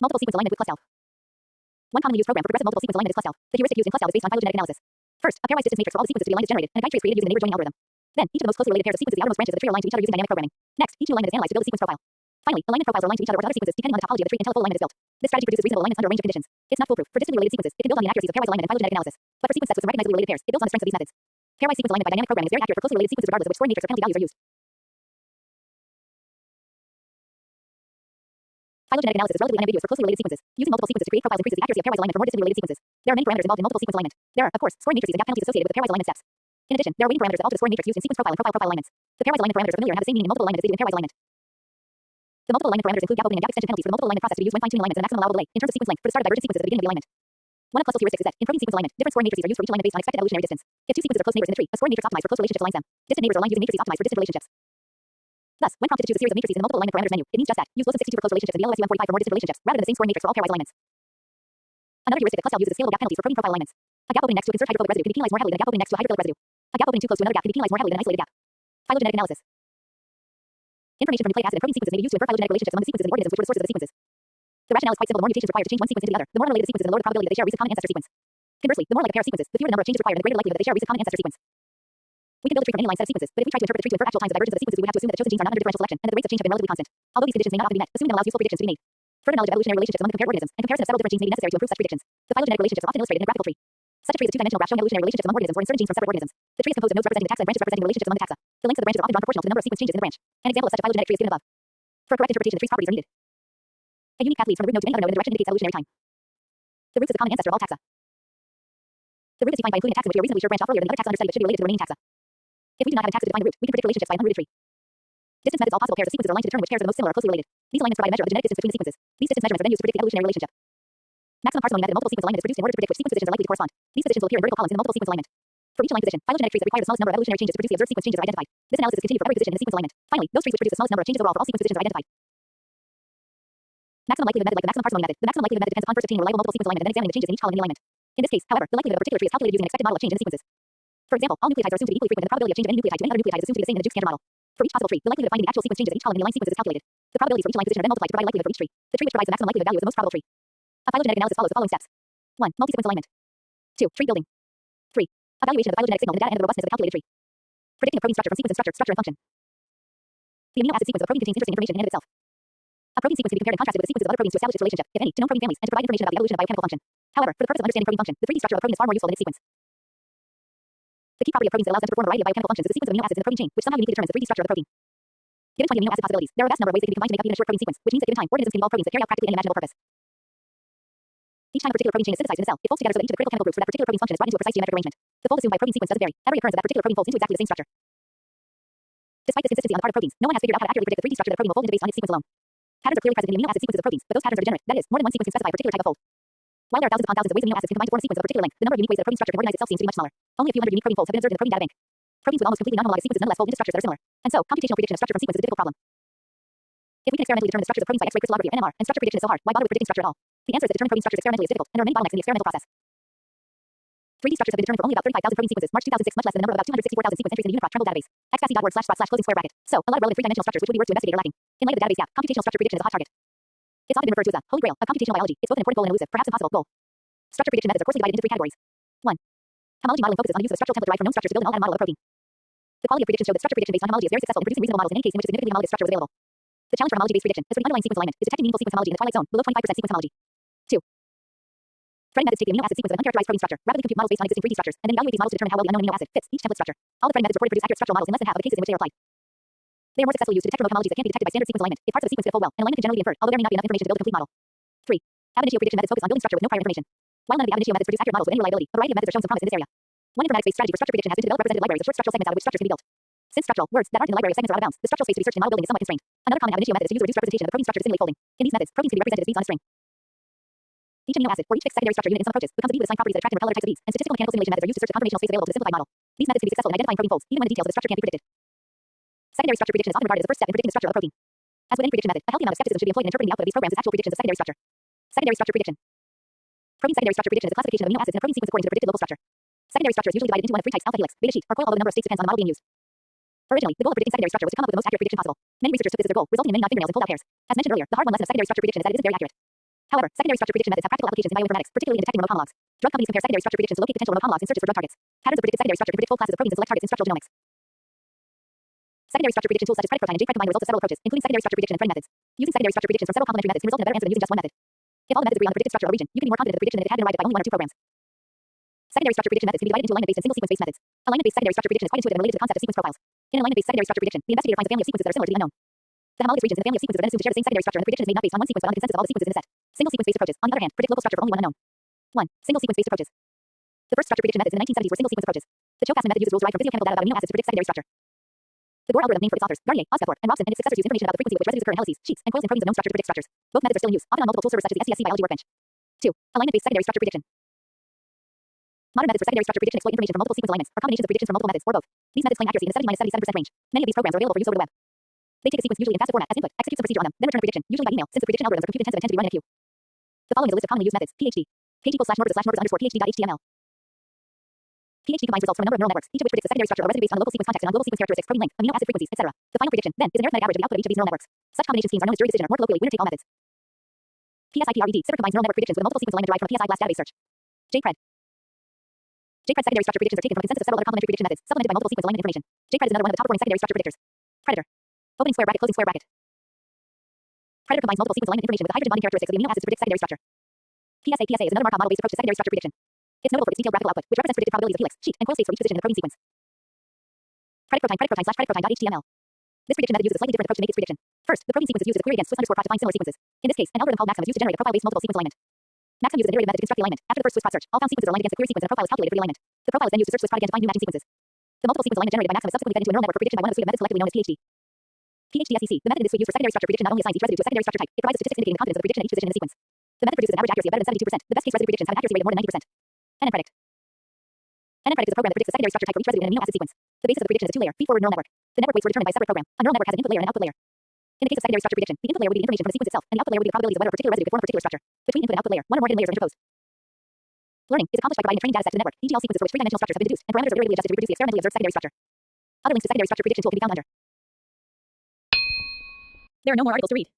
Multiple sequence alignment with ClusAlf. One commonly used program for progressive multiple sequence alignment is ClusAlf. The heuristic used in ClusAlf is based on phylogenetic analysis. First, a pairwise distance matrix for all the sequences to be aligned is generated, and a guide trace created using the neighbor joining algorithm. Then, each of the most closely related pairs of sequences, the outermost branches of the tree, are aligned to each other using dynamic programming. Next, each new alignment is analyzed to build a sequence profile. Finally, alignment profiles are aligned to each other or to other sequences depending on the topology of the tree until a full alignment is built. This strategy produces reasonable alignments under a range of conditions. It's not foolproof. For distantly related sequences, it can build on the inaccuracies of pairwise alignment and phylogenetic analysis. But for sequence sets with some recognizably related pairs, it builds on the strengths of these methods. Pairwise sequence alignment by dynamic programming is very accurate for closely related sequences regardless of which scoring matrix or penalty values are used. Phylogenetic analysis is relatively unambiguous for closely related sequences. Using multiple sequences to create profiles increases the accuracy of pairwise alignment for more distantly related sequences. There are many parameters involved in multiple sequence alignment. There are, of course, scoring matrices and gap penalties associated with the pairwise alignment steps. In addition, there are weighting parameters that alter the scoring matrix used in sequence profile and profile alignments. The pairwise alignment parameters are familiar and have the same meaning in multiple alignment as they do in pairwise alignment. The multiple alignment parameters include gap opening and gap extension penalties for the multiple alignment process to be used when fine-tuning alignments and a maximum allowable delay in terms of sequence length for the start of divergent sequences at the beginning of the alignment. One of Clust's heuristics is that, in protein sequence alignment, different scoring matrices are used for each alignment based on expected evolutionary distance. If two sequences are close neighbors in a tree, a scoring matrix optimized for close relationships aligns them. Distant neighbors are aligned using matrices optimized for distant relationships. Thus, when prompted to choose a series of matrices in the multiple alignment parameters menu, it means just that. Use WILSON 62 for close relationships and VLOSUM 45 for more distant relationships, rather than the same scoring matrix for all pairwise alignments. Another heuristic that ClusAlf uses is scalable gap penalties for protein profile alignments. A gap opening next to a conserved hydrophobic residue can be penalized more heavily than a gap opening next to a hydrophilic residue. A gap opening too close to another gap can be penalized more heavily than an isolated gap. Phylogenetic analysis. Information from nucleic acid and protein sequences may be used to infer phylogenetic relationships among the sequences and organisms which were the sources of the sequences. The rationale is quite simple. The more mutations required to change one sequence into the other, the more unrelated the sequences and the lower the probability that they share a recent common ancestor sequence. Conversely, the more like a pair of sequences, the fewer the number of changes required and the greater likelihood that they share a recent common ancestor sequence. We can build a tree from any line set of sequences, but if we try to interpret the tree to infer actual times of divergence of the sequences, we would have to assume that the chosen genes are not under differential selection and that the rates of change have been relatively constant. Although these conditions may not often be met, assuming them allows useful predictions to be made. Further knowledge of evolutionary relationships among the compared organisms and comparison of several different genes may be necessary to improve such predictions. The phylogenetic relationships are often illustrated in a graphical tree. Such a tree is a two-dimensional graph showing evolutionary relationships among organisms or in certain genes from separate organisms. The tree is composed of nodes representing the taxa and branches representing relationships among the taxa. The lengths of the branches are often drawn proportional to the number of sequence changes in the branch. An example of such a phylogenetic tree is given above. For correct interpretation, the tree's properties are needed. A unique path leads from the root node to any other node in the direction indicates evolutionary time. The roots is a common ancestor of all taxa. The root is defined by including a taxa which we are reasonably sure branched off earlier than the other taxa under study but should be related to the remaining taxa. If we do not have a taxa to define the root, we can predict relationships by an unrooted tree. Distance methods. All possible pairs of sequences are aligned to determine which pairs are the most similar or closely related. These alignments provide a measure of the genetic distance between the sequences. These distance measurements are then used to predict the evolutionary relationship. Maximum parsimony method in multiple sequence alignment is produced in order to predict which sequence positions are likely to correspond. These positions will appear in vertical columns in the multiple sequence alignment. For each aligned position, phylogenetic trees that require the smallest number of evolutionary changes to produce the observed sequence changes are identified. This analysis is continued for every position in the sequence alignment. Finally, those trees which produce the smallest number of changes overall for all sequence positions are identified. Maximum likelihood method like the maximum parsimony method. The maximum likelihood method depends upon first obtaining reliable multiple sequence alignment and then examining the changes in each column in the alignment. In this case, however, the likelihood of a particular tree is calculated using an expected model of change in the sequences. For example, all nucleotides are assumed to be equally frequent and the probability of change of any nucleotide to any other nucleotide is assumed to be the same in the Duke standard model. For each possible tree, the likelihood of finding the actual sequence changes of each column in the line sequences is calculated. The probabilities for each line position are then multiplied to provide a likelihood for each tree. The tree which provides the maximum likelihood value is the most probable tree. A phylogenetic analysis follows the following steps. 1. Multi-sequence alignment. 2. Tree building. 3. Evaluation of the phylogenetic signal in the data and the robustness of the calculated tree. Predicting a protein structure from sequence and structure and function. The amino acid sequence of a protein contains interesting information in and of itself. A protein sequence can be compared and contrasted with the sequences of other proteins to establish its relationship, if any, to known protein families and to provide information about the evolution of biochemical function. However, for the purpose of understanding protein function, the 3D structure of a protein is far more useful than its sequence. The key property of proteins that allows them to perform a variety of biochemical functions is the sequence of amino acids in the protein chain, which somehow uniquely determines the 3D structure of the protein. Given 20 amino acid possibilities, there are a vast number of ways they can be combined to make up even a short protein sequence, which means that given time, organisms can evolve proteins that carry out practically any imaginable purpose. Each time a particular protein chain is synthesized in a cell, it folds together so that each of the critical chemical groups for that particular protein's function is brought into a precise geometric arrangement. The fold assumed by protein sequence doesn't vary. Every occurrence of that particular protein folds into exactly the same structure. Despite this consistency on the part of proteins, no one has figured out how to accurately predict the 3D structure that a protein will fold into based on its sequence alone. Patterns are clearly present in the amino acid sequences of proteins, but those patterns are degenerate. That is, more than one sequence can specify a particular type of fold. While there are thousands upon thousands of ways amino acids can combine to form a sequence of a particular length, the number of unique ways that a protein structure can organize itself seems to be much smaller. Only a few hundred unique protein folds have been observed in the protein data bank. Proteins with almost completely non-homologous sequences nonetheless fold into structures that are similar. And so, computational prediction of structure from sequence is a difficult problem. If we can experimentally determine the structures of proteins by X-ray crystallography or NMR, and structure prediction is so hard, why bother with predicting structure at all? The answer is that determining protein structures experimentally is difficult, and there are many bottlenecks in the experimental process. 3D structures have been determined for only about 35,000 protein sequences, March 2006, much less than the number of about 264,000 sequence entries in the Uniprot Trumbull database. xfasci.org//closing square bracket. So, a lot of relevant three-dimensional structures which would be worth to investigate are lacking. In light of the database gap, computational structure prediction is a hot target. It's often been referred to as the holy grail of computational biology. It's both an important goal and elusive, perhaps impossible, goal. Structure prediction methods are coarsely divided into 3 categories. 1. Homology modeling focuses on the use of a structural template derived from known structures to build an model of a protein. The quality of predictions show that structure prediction based on homology is very successful in producing reasonable models in any case in which a significantly homologous structure was available. The challenge for homology-based prediction, as for the underlying sequence alignment, is detecting meaningful sequence homology in the twilight zone, below 25% sequence homology. 2. Threading methods take the amino acid sequence of an uncharacterized protein structure, rapidly compute models based on existing 3D structures, and then evaluate these models to determine how well the unknown amino acid fits each template structure. All the threading methods reported produce accurate structural models in less than half of the cases in which they are applied. They are more successfully used to detect remote homologies that can't be detected by standard sequence alignment, if parts of the sequence fit full well, and alignment can generally be inferred, although there may not be enough information to build a complete model. 3. Ab initio prediction methods focus on building structure with no prior information. While none of the ab initio methods produce accurate models with any reliability, a variety of methods have shown some promise in this area. One informatics-based strategy for structure prediction has been to develop representative libraries of short structural segments out of which structures can be built. Since structural words that aren't in the library of segments are out of bounds, the structural space to be searched in model building is somewhat constrained. Another common ab initio method is to use a reduced representation of the protein structure to simulate folding. In these methods, proteins can be represented as beads on a string. Each amino acid, or each fixed secondary structure unit in some approaches, becomes a bead with assigned properties that attract and repel other types of beads, and statistical mechanical simulation methods are used to search the conformational space available to the simplified model. These methods can be successful in identifying protein folds, even when the details of the structure can't be predicted. Secondary structure prediction is often regarded as the first step in predicting the structure of a protein. As with any prediction method, a healthy amount of skepticism should be employed in interpreting the output of these programs as actual predictions of secondary structure. Secondary structure prediction. Protein secondary structure prediction is a classification of amino acids in a protein sequence according to the predicted local structure. Secondary structure is usually divided into one of 3 types: alpha helix, beta sheet, or coil, although the number of states depends on the model being used. Originally, the goal of predicting secondary structure was to come up with the most accurate prediction possible. Many researchers took this as their goal, resulting in many non-fingernails and fold-out pairs. As mentioned earlier, the hard-won lesson of secondary structure prediction is that it isn't very accurate. However, secondary structure prediction methods have practical applications in bioinformatics, particularly in detecting remote homologs. Drug companies compare secondary structure predictions to locate potential remote homologs in searches for drug targets. Patterns of predicted secondary structure can predict full classes of proteins and select targets in structural genomics. Secondary structure prediction tools such as predicate and JPRED combine the results of several approaches, including secondary structure prediction and threading methods. Using secondary structure predictions from several complementary methods can result in a better answer than using just one method. If all the methods agree on the predicted structure or region, you can be more confident in the prediction than if it had been arrived at by only 1 or 2 programs. Secondary structure prediction methods can be divided into alignment-based and single sequence-based methods. Alignment-based secondary structure prediction is quite intuitive and related to the concept of sequence profiles. In alignment-based secondary structure prediction, the investigator finds a family of sequences that are similar to the unknown. The homologous regions in the family of sequences are then assumed to share the same secondary structure, and the prediction is made not based on one sequence but on the consensus of all the sequences in the set. Single sequence-based approaches, on the other hand, predict local structure for only one unknown. 1. Single sequence-based approaches. The first structure prediction methods in the 1970s were single sequence approaches. The Chokas method uses rules derived from physiochemical data about amino acids to predict secondary structure. The Gore algorithm, named for its authors, Garnier, Osgathorpe, and Robson, and its successors use information about the frequency with which residues occur in helices, sheets, and coils in proteins of known structure to predict structures. Both methods are still in use, often on multiple tool servers such as the SCSC Biology Workbench. 2. Alignment-based secondary structure prediction. Modern methods for secondary structure prediction exploit information from multiple sequence alignments, or combinations of predictions from multiple methods, or both. These methods claim accuracy in the 70-77% range. Many of these programs are available for use over the web. They take a sequence usually in FASTA format as input, execute some procedure on them, then return a prediction, usually by email, since the prediction algorithms are compute intensive and tend to be run in a queue. The following is a list of commonly used methods. PhD. PhD/Norbers/Norbers_PhD.html. PhD combines results from a number of neural networks, each of which predicts a secondary structure or residue based on the local sequence context and on global sequence characteristics, protein length, amino acid frequencies, etc. The final prediction, then, is an arithmetic average of the output of each of these neural networks. Such combination schemes are known as jury decision or more colloquially winner take all methods. PSIPRED. CIPR combines neural network predictions with a multiple sequence alignment derived from a PSI BLAST database search. JPRED. JPRED secondary structure predictions are taken from a consensus of several other complementary prediction methods, supplemented by multiple sequence alignment information. JPRED is another one of the top performing secondary structure predictors. Predator. Opening square bracket, closing square bracket. Predator combines multiple sequence alignment information with the hydrogen bonding characteristics of the amino acids to predict secondary structure. PSA is another Markov model-based approach to secondary structure prediction. It's notable for its detailed graphical output, which represents predicted probabilities of helix, sheet, and coil states for each position in the protein sequence. Predicprotine/predicprotine.html. This prediction method uses a slightly different approach to make its prediction. First, the protein sequence is used as a query against Swiss_prot to find similar sequences. In this case, an algorithm called Maxim is used to generate a profile-based multiple sequence alignment. Maxim uses an iterative method to construct the alignment. After the first Swiss prot search, all found sequences are aligned against the query sequence and a profile is calculated for the alignment. The profile is then used to search Swiss prot again to find new matching sequences. The multiple sequence alignment generated by Maxim is subsequently fed into a neural network for prediction by one of the suite of methods collectively known as PhD. PhD-SEC. The method in this suite used for secondary structure prediction not only assigns each residue to a secondary structure type, it provides statistics indicating the confidence of the prediction at each position in the sequence. The method produces an average accuracy of better than 72%. The best case residue predictions have an accuracy rate of more than 90%. NNPredict. NNPredict is a program that predicts the secondary structure type for each residue in an amino acid sequence. The basis of the prediction is a two-layer, feed-forward neural network. The network weights were determined by a separate program. A neural network has an input layer and an output layer. In the case of secondary structure prediction, the input layer would be the information from the sequence itself, and the output layer would be the probabilities of whether a particular residue could form a particular structure. Between input and output layer, one or more hidden layers are interposed. Learning is accomplished by providing a training dataset to the network, e.g. all sequences for which three-dimensional structures have been deduced, and parameters are irregularly adjusted to reproduce the experimentally observed secondary structure. Other links to secondary structure prediction tool can be found under. There are no more articles to read.